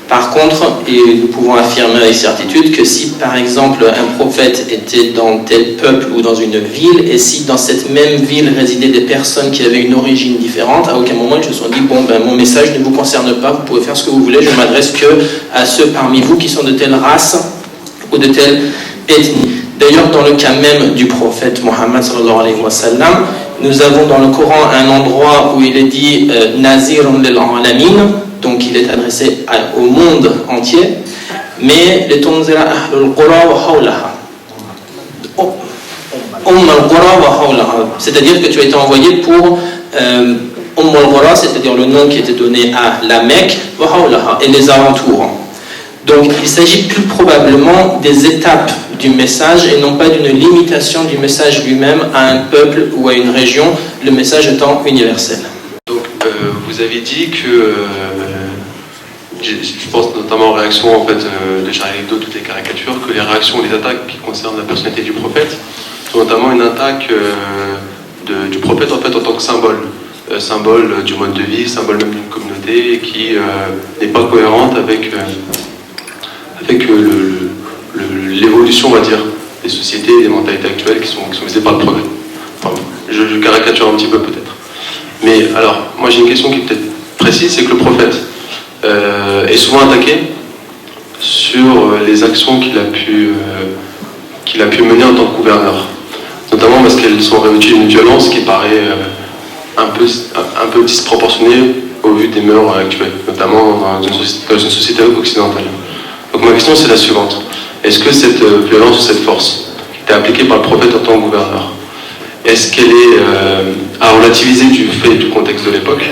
Par contre, et nous pouvons affirmer avec certitude que si par exemple un prophète était dans tel peuple ou dans une ville, et si dans cette même ville résidaient des personnes qui avaient une origine différente, à aucun moment ils se sont dit bon ben mon message ne vous concerne pas, vous pouvez faire ce que vous voulez, je m'adresse que à ceux parmi vous qui sont de telle race ou de telle ethnie. D'ailleurs, dans le cas même du prophète Mohammed sallallahu alayhi wa sallam, nous avons dans le Coran un endroit où il est dit Nazirun lil alamin, donc il est adressé au monde entier, mais les tunzira ahlul qura wa hawlaha, al-qura wa hawlaha, c'est-à-dire que tu as été envoyé pour al-qura, c'est-à-dire le nom qui était donné à la Mecque, wa hawlaha, et les alentours. Donc il s'agit plus probablement des étapes du message et non pas d'une limitation du message lui-même à un peuple ou à une région, le message étant universel. Donc vous avez dit que, je pense notamment aux réactions en fait, de Charlie Hebdo, toutes les caricatures, que les réactions ou les attaques qui concernent la personnalité du prophète sont notamment une attaque du prophète en fait en tant que symbole du mode de vie, symbole même d'une communauté qui n'est pas cohérente avec l'évolution, on va dire, des sociétés et des mentalités actuelles qui sont visées par le progrès. Enfin, je caricature un petit peu peut-être. Mais alors, moi j'ai une question qui est peut-être précise, c'est que le prophète est souvent attaqué sur les actions qu'il a pu mener en tant que gouverneur. Notamment parce qu'elles sont revêtues d'une violence qui paraît un peu disproportionnée au vu des mœurs actuelles, notamment dans une société occidentale. Donc ma question c'est la suivante. Est-ce que cette violence ou cette force qui était appliquée par le prophète en tant que gouverneur, est-ce qu'elle est à relativiser du fait du contexte de l'époque,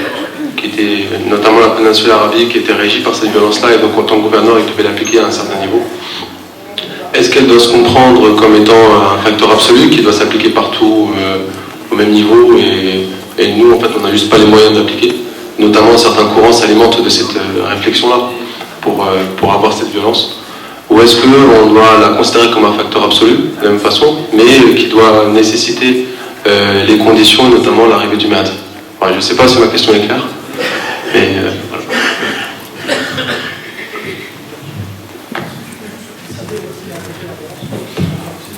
qui était notamment la péninsule arabique, qui était régie par cette violence-là, et donc en tant que gouverneur il devait l'appliquer à un certain niveau? Est-ce qu'elle doit se comprendre comme étant un facteur absolu qui doit s'appliquer partout au même niveau, et nous en fait on n'a juste pas les moyens d'appliquer? Notamment certains courants s'alimentent de cette réflexion-là pour avoir cette violence. Ou est-ce qu'on doit la considérer comme un facteur absolu, de la même façon, mais qui doit nécessiter les conditions, et notamment l'arrivée du Mahdi? Je ne sais pas si ma question est claire, mais voilà.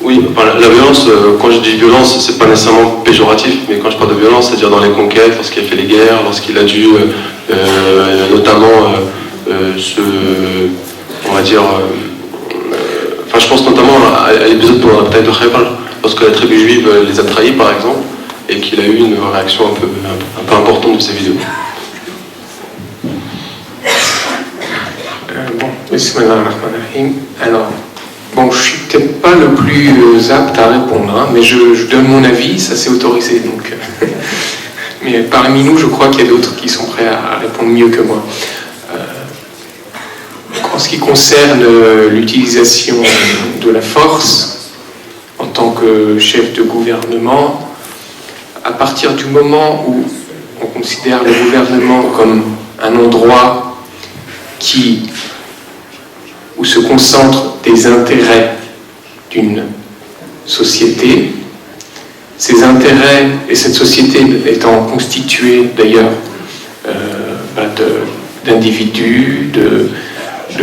Oui, la violence, quand je dis violence, c'est pas nécessairement péjoratif, mais quand je parle de violence, c'est-à-dire dans les conquêtes, lorsqu'il a fait les guerres, lorsqu'il a dû notamment on va dire, je pense notamment à l'épisode pour la bataille de Khaybar, lorsque la tribu juive les a trahis par exemple, et qu'il a eu une réaction un peu importante de ces vidéos. Alors, bon, je suis peut-être pas le plus apte à répondre, hein, mais je donne mon avis, ça c'est autorisé, donc. Mais parmi nous, je crois qu'il y a d'autres qui sont prêts à répondre mieux que moi. En ce qui concerne l'utilisation de la force en tant que chef de gouvernement, à partir du moment où on considère le gouvernement comme un endroit qui où se concentrent des intérêts d'une société. Ces intérêts, et cette société étant constituée d'ailleurs d'individus, de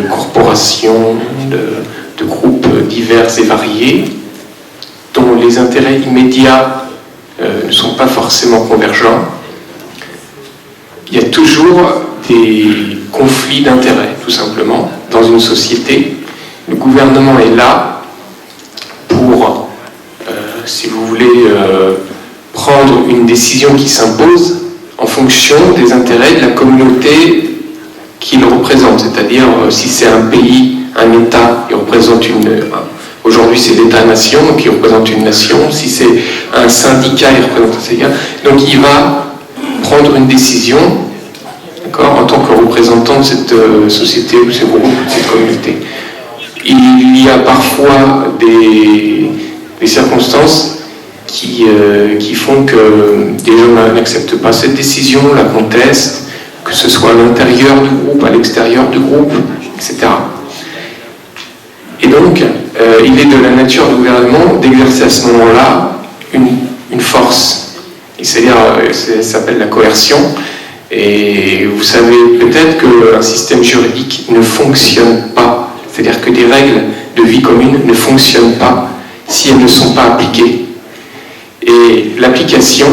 corporations, de groupes divers et variés, dont les intérêts immédiats ne sont pas forcément convergents, il y a toujours des conflits d'intérêts, tout simplement, dans une société. Le gouvernement est là pour, si vous voulez, prendre une décision qui s'impose en fonction des intérêts de la communauté qu'il représente. C'est-à-dire, si c'est un pays, un État, il représente aujourd'hui c'est l'État-nation, donc il représente une nation. Si c'est un syndicat, il représente un syndicat. Donc il va prendre une décision, en tant que représentant de cette société ou ce groupe, de cette communauté. Il y a parfois des circonstances qui font que des gens n'acceptent pas cette décision, la contestent, que ce soit à l'intérieur du groupe, à l'extérieur du groupe, etc. Et donc, il est de la nature du gouvernement d'exercer à ce moment-là une force. C'est-à-dire, ça s'appelle la coercion. Et vous savez peut-être qu'un système juridique ne fonctionne pas. C'est-à-dire que des règles de vie commune ne fonctionnent pas si elles ne sont pas appliquées. Et l'application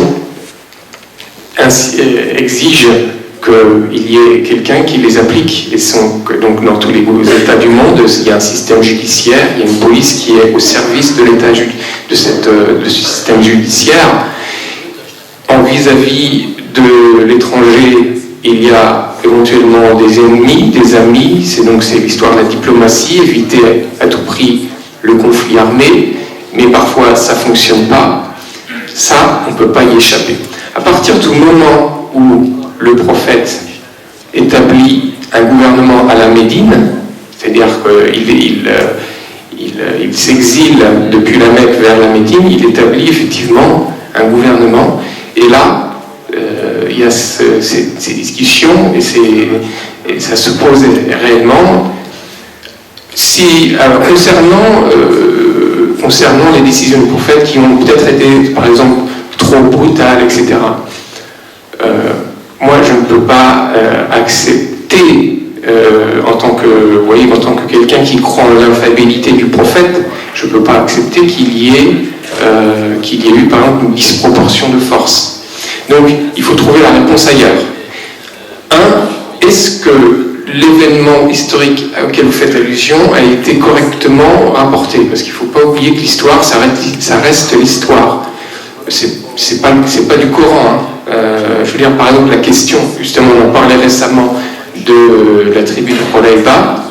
exige qu'il y ait quelqu'un qui les applique. Et donc dans tous les États du monde, il y a un système judiciaire, il y a une police qui est au service de l'État de ce système judiciaire. En vis-à-vis de l'étranger, il y a éventuellement des ennemis, des amis. C'est l'histoire de la diplomatie, éviter à tout prix le conflit armé, mais parfois ça ne fonctionne pas. Ça, on ne peut pas y échapper. À partir du moment où le prophète établit un gouvernement à la Médine, c'est-à-dire qu'il s'exile depuis la Mecque vers la Médine, il établit effectivement un gouvernement, et là, il y a ces discussions, et ça se pose réellement. Concernant les décisions du prophète qui ont peut-être été, par exemple, trop brutales, etc., moi, je ne peux pas accepter, en tant que quelqu'un qui croit en l'infaillibilité du prophète, je ne peux pas accepter qu'il y ait eu, par exemple, une disproportion de force. Donc, il faut trouver la réponse ailleurs. Est-ce que l'événement historique auquel vous faites allusion a été correctement rapporté? Parce qu'il ne faut pas oublier que l'histoire, ça reste l'histoire. C'est pas du Coran. Je veux dire, par exemple, la question, justement, on en parlait récemment de la tribu de Kholayba,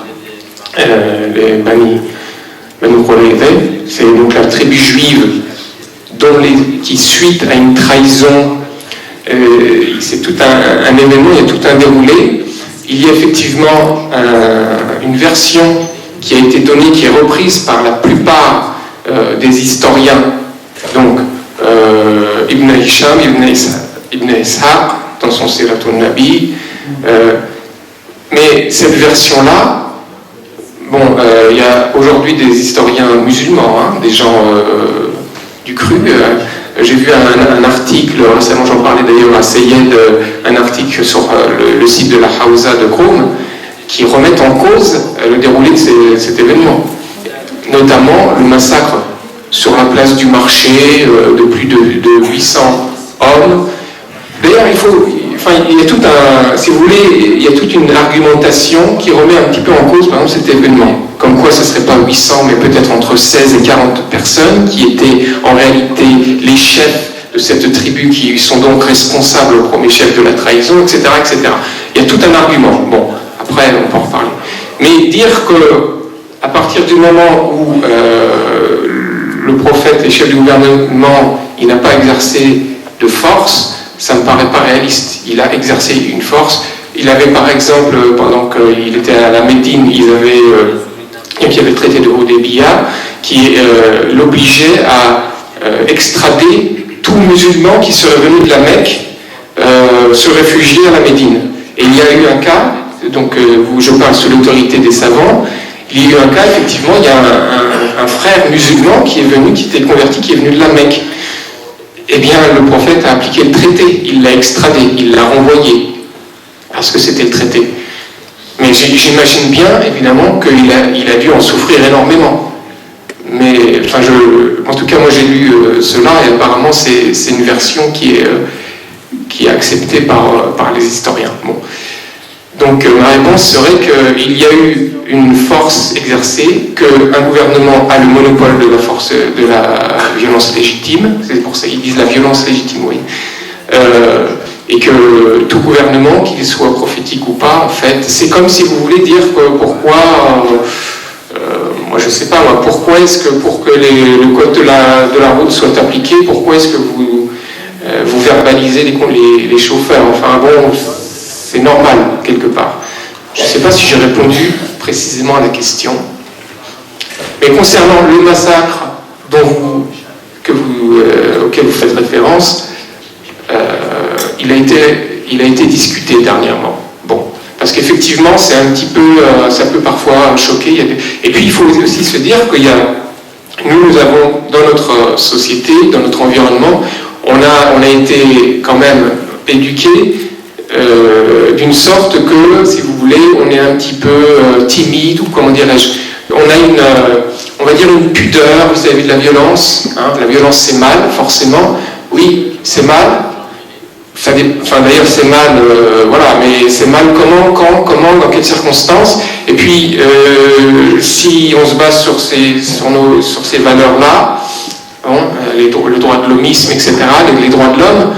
les Bani Kholayba, c'est donc la tribu juive qui, suite à une trahison, c'est tout un événement, il y a tout un déroulé. Il y a effectivement une version qui a été donnée, qui est reprise par la plupart des historiens, donc Ibn Hisham, Ibn Ishaq, dans son Siratul Nabi. Mais cette version-là, il y a aujourd'hui des historiens musulmans, des gens du cru. J'ai vu un article, récemment j'en parlais d'ailleurs à Seyed, un article sur le site de la Hawza de Qom, qui remet en cause le déroulé de cet événement. Notamment le massacre sur la place du marché de plus de 800 hommes. D'ailleurs, il y a tout si vous voulez, il y a toute une argumentation qui remet un petit peu en cause, par exemple, cet événement. Comme quoi, ce ne serait pas 800, mais peut-être entre 16 et 40 personnes qui étaient en réalité les chefs de cette tribu, qui sont donc responsables au premier chef de la trahison, etc., etc. Il y a tout un argument. Bon, après, on peut en reparler. Mais dire qu'à partir du moment où le prophète et chef du gouvernement, il n'a pas exercé de force, ça ne me paraît pas réaliste. Il a exercé une force. Il avait par exemple, pendant qu'il était à la Médine, il y avait le traité de Hudaybiya qui l'obligeait à extrader tout musulman qui serait venu de la Mecque se réfugier à la Médine. Et il y a eu un cas, donc je parle sous l'autorité des savants, Il y a eu un cas, effectivement, il y a un frère musulman qui est venu, qui était converti, qui est venu de la Mecque. Eh bien, le prophète a appliqué le traité, il l'a extradé, il l'a renvoyé, parce que c'était le traité. Mais j'imagine bien, évidemment, qu'il a dû en souffrir énormément. Mais, enfin, en tout cas, moi j'ai lu cela, et apparemment c'est une version qui est acceptée par les historiens. Bon. Donc ma réponse serait qu'il y a eu une force exercée, qu'un gouvernement a le monopole de la force, de la violence légitime, c'est pour ça qu'ils disent la violence légitime, oui. Et que tout gouvernement, qu'il soit prophétique ou pas, en fait, c'est comme si vous voulez dire que pourquoi, moi je sais pas, moi, pourquoi est-ce que pour que le code de la route soit appliqué, pourquoi est-ce que vous verbalisez les chauffeurs, enfin bon, c'est normal quelque part. Je ne sais pas si j'ai répondu précisément à la question. Mais concernant le massacre auquel vous faites référence, il a été discuté dernièrement. Bon, parce qu'effectivement, c'est un petit peu, ça peut parfois choquer. Et puis, il faut aussi se dire qu'il y a, nous avons dans notre société, dans notre environnement, on a été quand même éduqués d'une sorte que, si vous voulez, on est un petit peu timide, ou comment dirais-je, on a on va dire une pudeur vis-à-vis de la violence. Hein. La violence, c'est mal, forcément. Oui, c'est mal. Enfin, d'ailleurs, c'est mal, voilà, mais c'est mal comment, dans quelles circonstances. Et puis, si on se base sur ces valeurs-là, hein, le droit de l'homisme, etc., les droits de l'homme,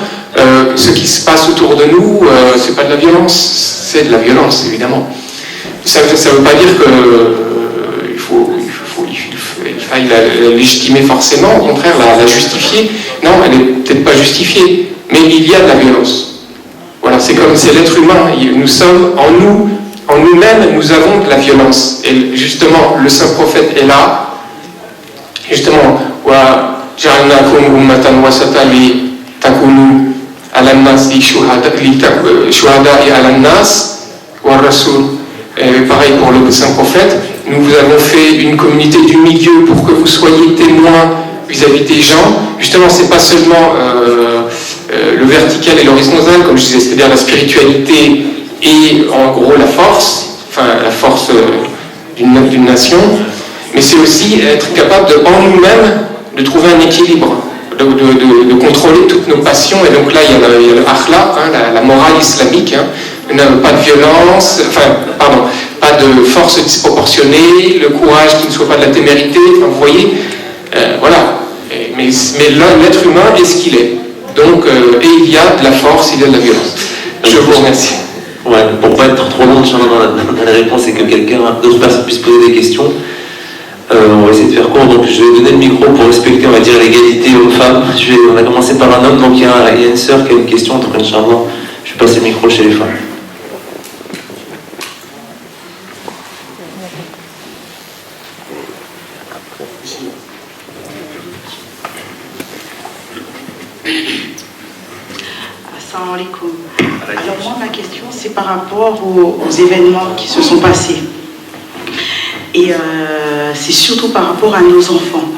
ce qui se passe autour de nous, c'est pas de la violence, c'est de la violence, évidemment. Ça ne veut pas dire qu'il faille la légitimer forcément, au contraire, la justifier. Non, elle n'est peut-être pas justifiée, mais il y a de la violence. Voilà, c'est l'être humain. Nous sommes, en nous-mêmes, nous avons de la violence. Et justement, le saint prophète est là. Justement, جعلناكم أمة وسطا لتكونوا على الناس شهداء على الناس والرسول. Pareil pour le saint prophète, nous vous avons fait une communauté du milieu pour que vous soyez témoins vis-à-vis des gens. Justement, c'est pas seulement le vertical et l'horizontal, comme je disais, c'est-à-dire la spiritualité et en gros la force d'une nation, mais c'est aussi être capable en nous-mêmes de trouver un équilibre, de contrôler toutes nos passions. Et donc là, il y a le akhlaq, hein, la morale islamique, hein, pas de violence, pas de force disproportionnée, le courage qui ne soit pas de la témérité, enfin, vous voyez, voilà. Mais l'être humain est ce qu'il est. Donc, et il y a de la force, il y a de la violence. Je vous remercie. Ouais, pour ne pas être trop long dans la réponse et que d'autres personnes puissent poser des questions, on va essayer de faire court. Donc je vais donner le micro pour respecter, on va dire, l'égalité hommes-femmes. On a commencé par un homme, donc il y a une sœur qui a une question, donc Inch'Allah, je vais passer le micro chez les femmes. Assalamu alaikum. Alors moi, ma question, c'est par rapport aux événements qui se sont passés. Et c'est surtout par rapport à nos enfants.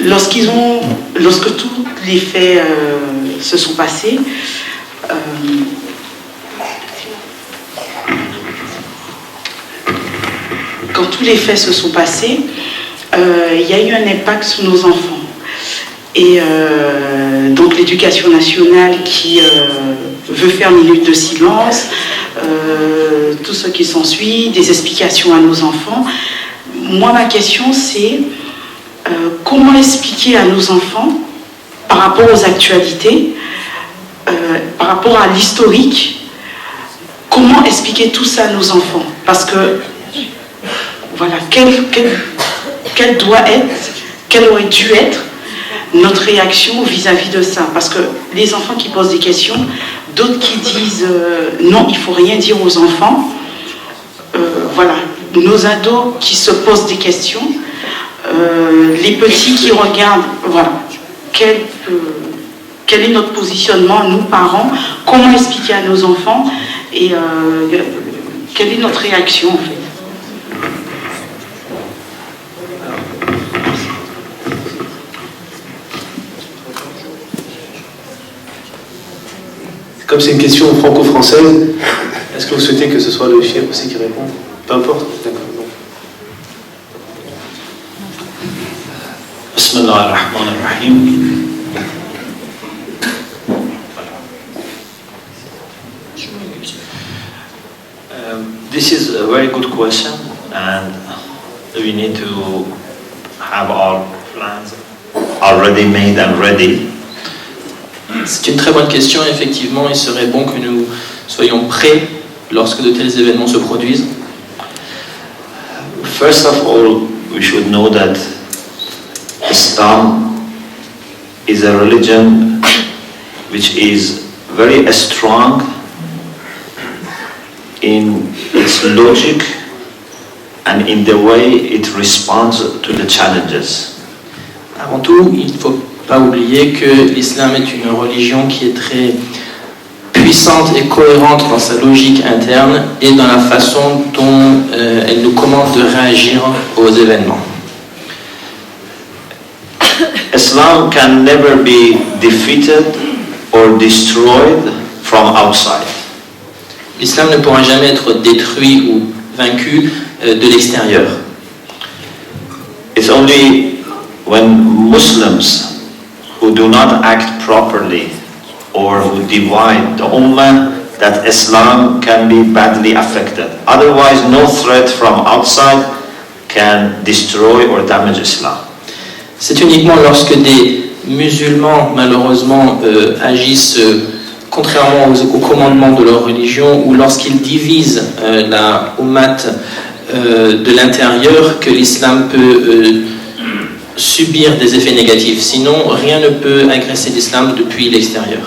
Lorsque tous les faits se sont passés, quand tous les faits se sont passés, il y a eu un impact sur nos enfants. Et donc l'éducation nationale qui veut faire minute de silence, tout ce qui s'ensuit, des explications à nos enfants. Moi, ma question, c'est comment expliquer à nos enfants, par rapport aux actualités, par rapport à l'historique, comment expliquer tout ça à nos enfants? Parce que, voilà, quelle aurait dû être notre réaction vis-à-vis de ça? Parce que les enfants qui posent des questions, d'autres qui disent non, il ne faut rien dire aux enfants. Voilà, nos ados qui se posent des questions, les petits qui regardent, voilà, quel est notre positionnement, nous parents, comment expliquer à nos enfants, et quelle est notre réaction en fait? Comme c'est une question franco-française, est-ce que vous souhaitez que ce soit le chef aussi qui répond? Peu importe. D'accord. Bismillah ar-Rahman ar-Rahim. This is a very good question, and we need to have our plans already made and ready. C'est une très bonne question, effectivement, il serait bon que nous soyons prêts lorsque de tels événements se produisent. First of all, we should know that Islam is a religion which is very strong in its logic and in the way it responds to the challenges. Avant tout, il ne faut pas oublier que l'islam est une religion qui est très puissante et cohérente dans sa logique interne et dans la façon dont elle nous commande de réagir aux événements. Islam can never be defeated or destroyed from outside. L'islam ne pourra jamais être détruit ou vaincu de l'extérieur. It's only when Muslims who do not act properly or who divide the Ummah that Islam can be badly affected. Otherwise, no threat from outside can destroy or damage Islam. C'est uniquement lorsque des musulmans, malheureusement, agissent contrairement aux commandements de leur religion ou lorsqu'ils divisent la Ummah de l'intérieur que l'islam peut subir des effets négatifs. Sinon, rien ne peut agresser l'islam depuis l'extérieur.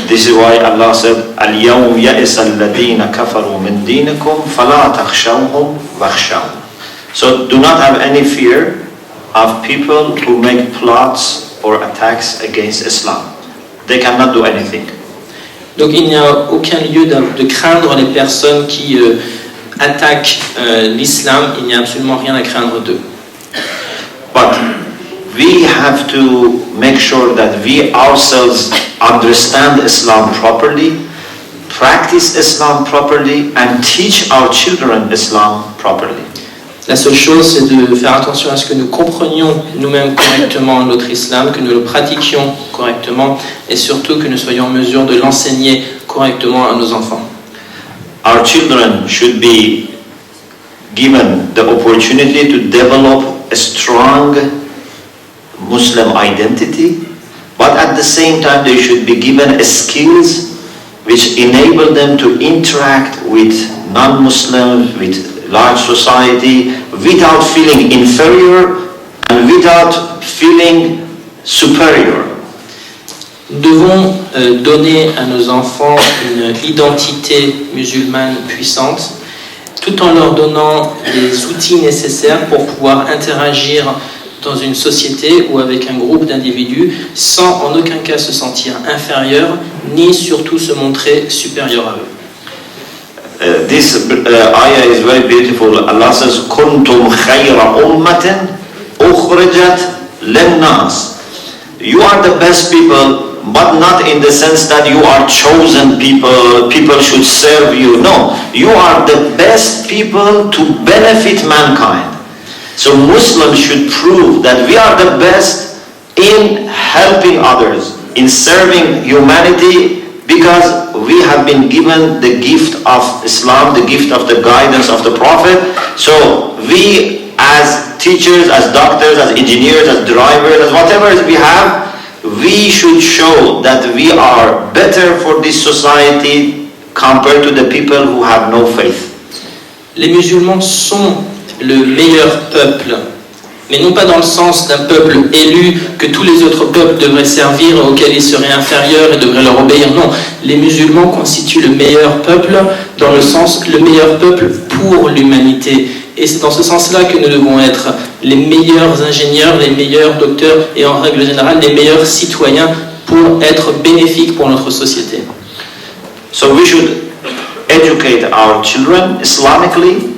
This is why Allah said, "Al-yawm ya'isa alladhina kafaru min dinikum fala takhshawhum wakhshawun." So do not have any fear of people who make plots or attacks against Islam. They cannot do anything. Donc il n'y a aucun lieu de craindre les personnes qui attaquent l'islam. Il n'y a absolument rien à craindre d'eux. But we have to make sure that we ourselves understand Islam properly, practice Islam properly, and teach our children Islam properly. La seule chose, c'est de faire attention à ce que nous comprenions nous-mêmes correctement notre islam, que nous le pratiquions correctement, et surtout que nous soyons en mesure de l'enseigner correctement à nos enfants. Our children should be given the opportunity to develop a strong Muslim identity, but at the same time they should be given skills which enable them to interact with non-Muslims, with large society, without feeling inferior and without feeling superior. Nous devons donner à nos enfants une identité musulmane puissante, tout en leur donnant les outils nécessaires pour pouvoir interagir dans une société ou avec un groupe d'individus sans en aucun cas se sentir inférieur, ni surtout se montrer supérieur à eux. This ayah is very beautiful. Allah says, "Kuntum khayra ummatin ukhrijat lin-nas." You are the best people, but not in the sense that you are chosen people. People should serve you. No, you are the best people to benefit mankind. So Muslims should prove that we are the best in helping others, in serving humanity, because we have been given the gift of Islam, the gift of the guidance of the Prophet. So we as teachers, as doctors, as engineers, as drivers, as whatever we have, we should show that we are better for this society compared to the people who have no faith. Les musulmans sont le meilleur peuple, mais non pas dans le sens d'un peuple élu que tous les autres peuples devraient servir, auquel ils seraient inférieurs et devraient leur obéir. Non, les musulmans constituent le meilleur peuple dans le sens le meilleur peuple pour l'humanité. Et c'est dans ce sens-là que nous devons être les meilleurs ingénieurs, les meilleurs docteurs et en règle générale les meilleurs citoyens pour être bénéfiques pour notre société. So we should educate our children Islamically.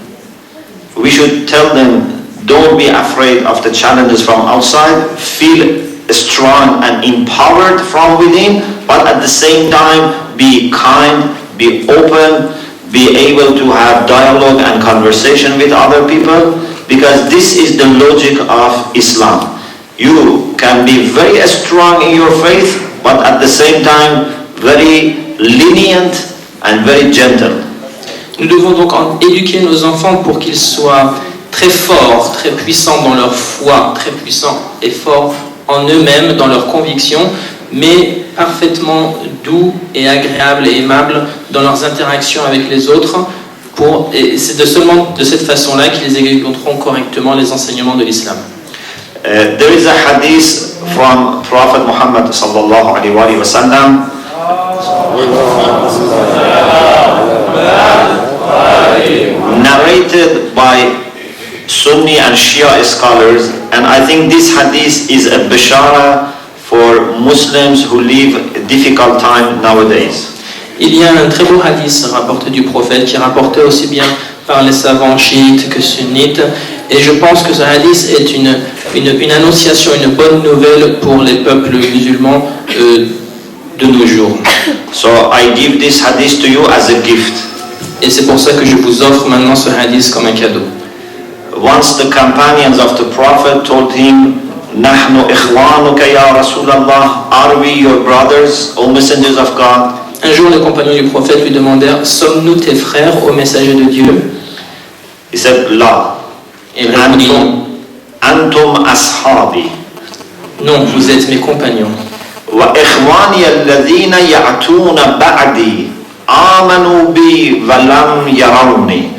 We should tell them, don't be afraid of the challenges from outside, feel strong and empowered from within, but at the same time be kind, be open, be able to have dialogue and conversation with other people, because this is the logic of Islam. You can be very strong in your faith, but at the same time very lenient and very gentle. Nous devons donc éduquer nos enfants pour qu'ils soient très forts, très puissants dans leur foi, très puissants et forts en eux-mêmes, dans leurs convictions, mais parfaitement doux et agréables et aimables dans leurs interactions avec les autres. Et c'est seulement de cette façon-là qu'ils exécuteront correctement les enseignements de l'islam. There is a hadith from Prophet Muhammad sallallahu alaihi wasallam. Narrated by Sunni and Shia scholars, and I think this hadith is a bishara for Muslims who live a difficult time nowadays. Il y a un très beau hadith rapporté du prophète qui est rapporté aussi bien par les savants chiites que sunnites, et je pense que ce hadith est une annonciation, une bonne nouvelle pour les peuples musulmans de nos jours. So I give this hadith to you as a gift. Et c'est pour ça que je vous offre maintenant ce hadith comme un cadeau. Once the companions of the Prophet told him, "Nahnu ikhwanuka ya Rasulallah, are we your brothers, O messengers of God?" Un jour, les compagnons du prophète lui demandèrent, sommes-nous tes frères, ô messager de Dieu? He said, "La." Et il répondit non. Antum ashabi. Non, vous êtes mes compagnons. Wa ikhwani alladhina ya'tuna ba'di amanu bi wa lam yarawni.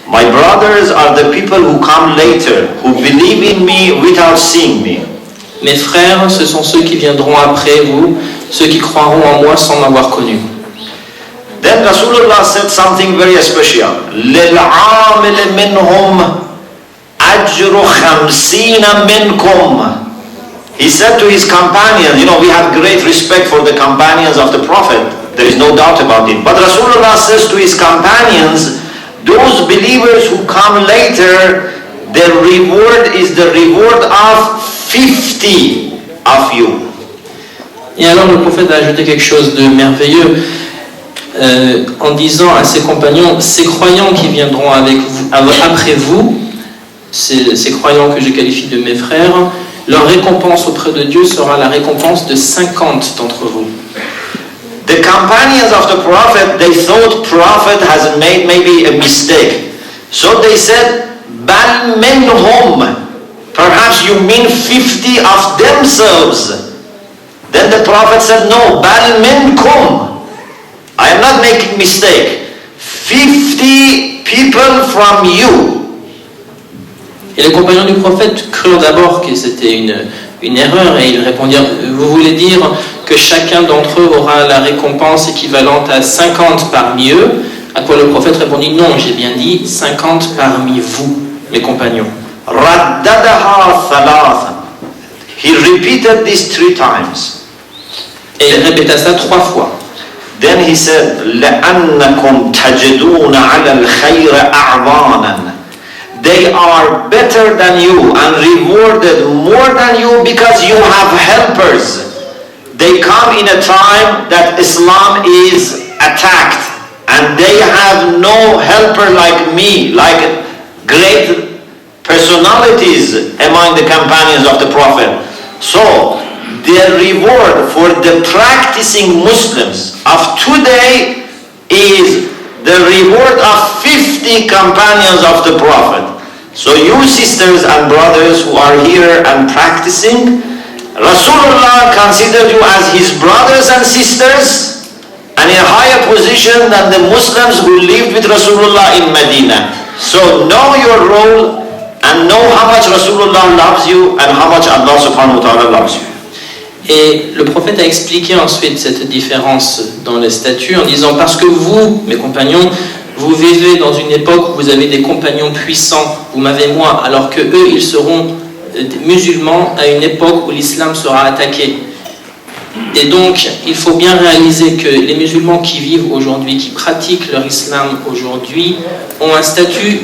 My brothers are the people who come later, who believe in me without seeing me. Mes frères, ce sont ceux qui viendront après vous, ceux qui croiront en moi sans m'avoir connu. Then Rasulullah said something very special. لِلْعَامِلِ مِنْهُمْ أَجْرُ خَمْسِينَ مِنْكُمْ. He said to his companions, we have great respect for the companions of the Prophet. There is no doubt about it. But Rasulullah says to his companions, those believers who come later, their reward is the reward of 50 of you. Et alors le prophète a ajouté quelque chose de merveilleux en disant à ses compagnons, ces croyants qui viendront après vous, ces croyants que je qualifie de mes frères, leur récompense auprès de Dieu sera la récompense de 50 d'entre vous. The companions of the Prophet, they thought Prophet has made maybe a mistake. So they said, Bal minhum. Perhaps you mean 50 of themselves. Then the Prophet said, no, Bal minkum. I am not making mistake. 50 people from you. Et les compagnons du prophète crurent d'abord que c'était une erreur et ils répondirent, vous voulez dire que chacun d'entre eux aura la récompense équivalente à 50 parmi eux? À quoi le prophète répondit, non, j'ai bien dit 50 parmi vous, mes compagnons. Raddadaha thalathan. He repeated this 3 times. Et il répéta ça 3 fois. Then he said, لَأَنَّكُمْ تَجِدُونَ عَلَى الْخَيْرِ أَعْوَانًا. They are better than you and rewarded more than you because you have helpers. They come in a time that Islam is attacked and they have no helper like me, like great personalities among the companions of the Prophet. So, the reward for the practicing Muslims of today is the reward of 50 companions of the Prophet. So you sisters and brothers who are here and practicing, Rasulullah considered you as his brothers and sisters and in a higher position than the Muslims who lived with Rasulullah in Medina. So know your role and know how much Rasulullah loves you and how much Allah subhanahu wa ta'ala loves you. Et le prophète a expliqué ensuite cette différence dans les statuts en disant, parce que vous, mes compagnons, vous vivez dans une époque où vous avez des compagnons puissants, vous m'avez moi, alors que eux, ils seront musulmans à une époque où l'islam sera attaqué. Et donc, il faut bien réaliser que les musulmans qui vivent aujourd'hui, qui pratiquent leur islam aujourd'hui, ont un statut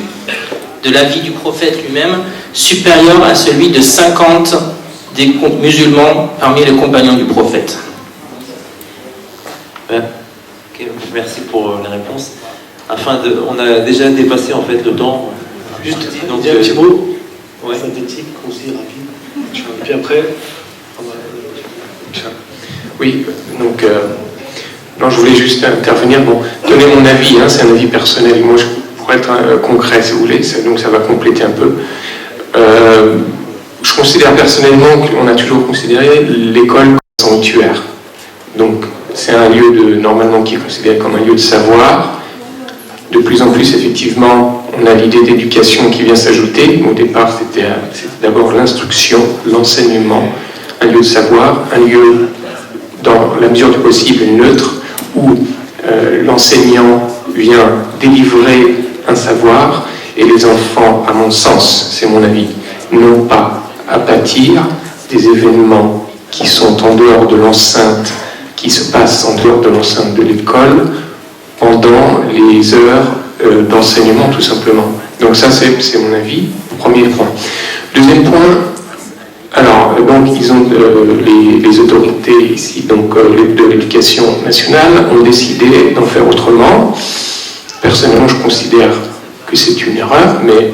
de la vie du prophète lui-même supérieur à celui de 50 des musulmans parmi les compagnons du prophète. Ouais. Okay, merci pour la réponse. On a déjà dépassé en fait le temps. Juste donc, un petit mot, synthétique, concis, rapide. Et puis après, oui, donc non, je voulais juste intervenir, donner mon avis, hein, c'est un avis personnel, moi pour être concret si vous voulez, donc ça va compléter un peu. Je considère personnellement qu'on a toujours considéré l'école comme un sanctuaire. Donc c'est un lieu normalement qui est considéré comme un lieu de savoir. De plus en plus, effectivement, on a l'idée d'éducation qui vient s'ajouter. Au départ, c'était d'abord l'instruction, l'enseignement, un lieu de savoir, un lieu, dans la mesure du possible, neutre, où l'enseignant vient délivrer un savoir, et les enfants, à mon sens, c'est mon avis, n'ont pas à pâtir des événements qui sont en dehors de l'enceinte, qui se passent en dehors de l'enceinte de l'école, pendant les heures d'enseignement, tout simplement. Donc ça, c'est mon avis, premier point. Deuxième point, alors, donc, ils ont, les autorités ici, donc de l'éducation nationale, ont décidé d'en faire autrement. Personnellement, je considère que c'est une erreur, mais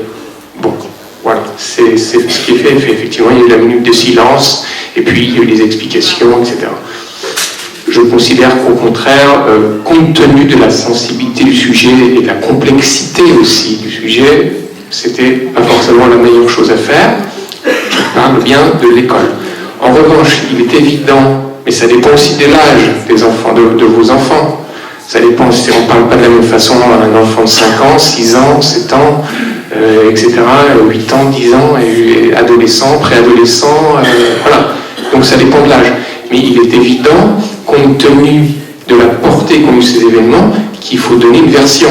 bon, voilà, c'est ce qui est fait. Effectivement, il y a eu la minute de silence, et puis il y a eu les explications, etc. Je considère qu'au contraire, compte tenu de la sensibilité du sujet et de la complexité aussi du sujet, c'était pas forcément la meilleure chose à faire. Je parle bien de l'école. En revanche, il est évident, mais ça dépend aussi de l'âge des enfants, de vos enfants. Ça dépend, si on ne parle pas de la même façon à un enfant de 5 ans, 6 ans, 7 ans, etc., 8 ans, 10 ans, et adolescent, préadolescent, voilà. Donc ça dépend de l'âge. Mais il est évident, compte tenu de la portée qu'ont eu ces événements, qu'il faut donner une version.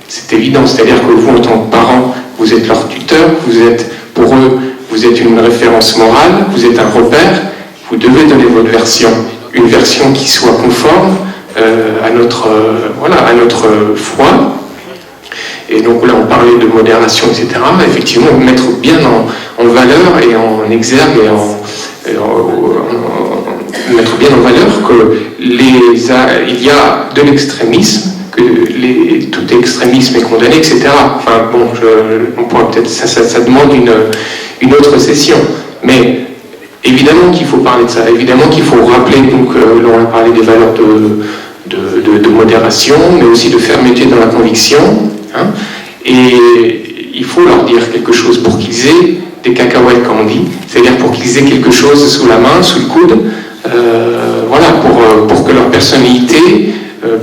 C'est évident, c'est-à-dire que vous, en tant que parent, vous êtes leur tuteur, vous êtes, pour eux, vous êtes une référence morale, vous êtes un repère, vous devez donner votre version, une version qui soit conforme à notre foi. Et donc là, on parlait de modération, etc. Effectivement, mettre bien en valeur et en exergue et mettre bien en valeur que il y a de l'extrémisme, que tout extrémisme est condamné, etc. Enfin bon, on pourra peut-être, ça demande une autre session. Mais évidemment qu'il faut parler de ça, évidemment qu'il faut rappeler, donc là on a parlé des valeurs de modération, mais aussi de fermeté dans la conviction, hein, et il faut leur dire quelque chose pour qu'ils aient des cacahuètes, comme on dit, c'est-à-dire pour qu'ils aient quelque chose sous la main, sous le coude, voilà, pour que leur personnalité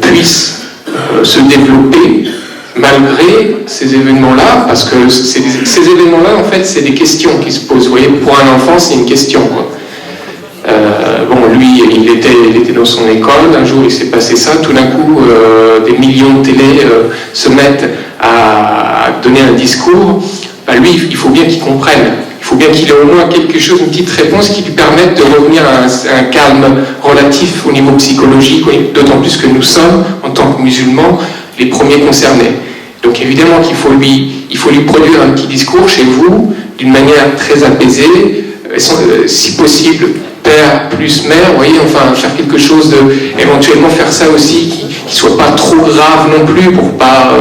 puisse se développer malgré ces événements-là, parce que ces événements-là, en fait, c'est des questions qui se posent. Vous voyez, pour un enfant, c'est une question, quoi. Bon, lui, il était dans son école, un jour il s'est passé ça, tout d'un coup, des millions de télé se mettent à donner un discours. Ben, lui, il faut bien qu'il comprenne. Il faut bien qu'il ait au moins quelque chose, une petite réponse qui lui permette de revenir à un calme relatif au niveau psychologique, oui, d'autant plus que nous sommes, en tant que musulmans, les premiers concernés. Donc évidemment qu'il faut lui produire un petit discours chez vous, d'une manière très apaisée, si possible, père plus mère, vous voyez, enfin faire quelque chose éventuellement faire ça aussi, qui soit pas trop grave non plus, pour pas,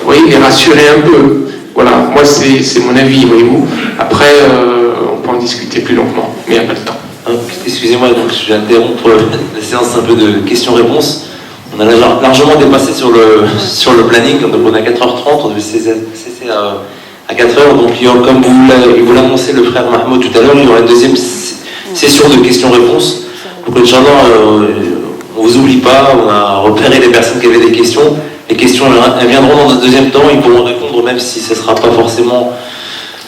vous voyez, les rassurer un peu. Voilà, moi c'est mon avis, voyez-vous. Après, on peut en discuter plus longuement, mais il n'y a pas de temps. Excusez-moi, donc je vais interrompre la séance un peu de questions-réponses. On a largement dépassé sur le planning, donc on est à 4h30, on devait cesser à 4h, donc comme vous l'annoncez le frère Mahmoud tout à l'heure, il y aura une deuxième session de questions-réponses. Donc Inch'Allah, on ne vous oublie pas, on a repéré les personnes qui avaient des questions. Les questions, elles viendront dans un deuxième temps, ils pourront répondre même si ce ne sera pas forcément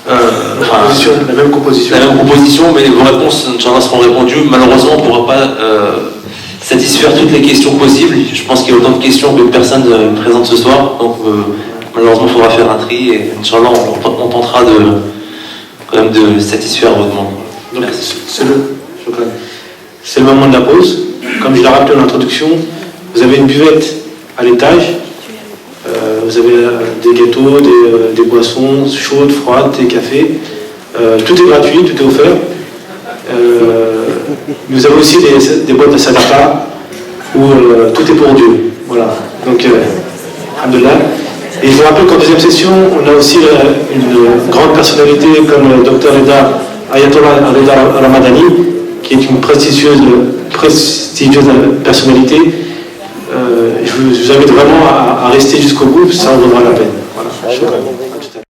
la même composition, mais vos réponses, Inch'Allah, seront répondues. Malheureusement, on ne pourra pas satisfaire toutes les questions possibles. Je pense qu'il y a autant de questions que de personnes présentes ce soir. Donc, malheureusement, il faudra faire un tri et Inch'Allah, on tentera quand même de satisfaire vos demandes. Donc, c'est le moment de la pause. Comme je l'ai rappelé en introduction, vous avez une buvette à l'étage. Vous avez des gâteaux, des boissons chaudes, froides, des cafés. Tout est gratuit, tout est offert. Vous avez aussi des boîtes de sadaqa où tout est pour Dieu. Voilà. Donc, alhamdoulilah. Et je vous rappelle qu'en deuxième session, on a aussi une grande personnalité comme le Dr Ayatollah Reda Ramadani, qui est une prestigieuse personnalité. Je vous invite vraiment à rester jusqu'au bout, ça en vaudra la peine.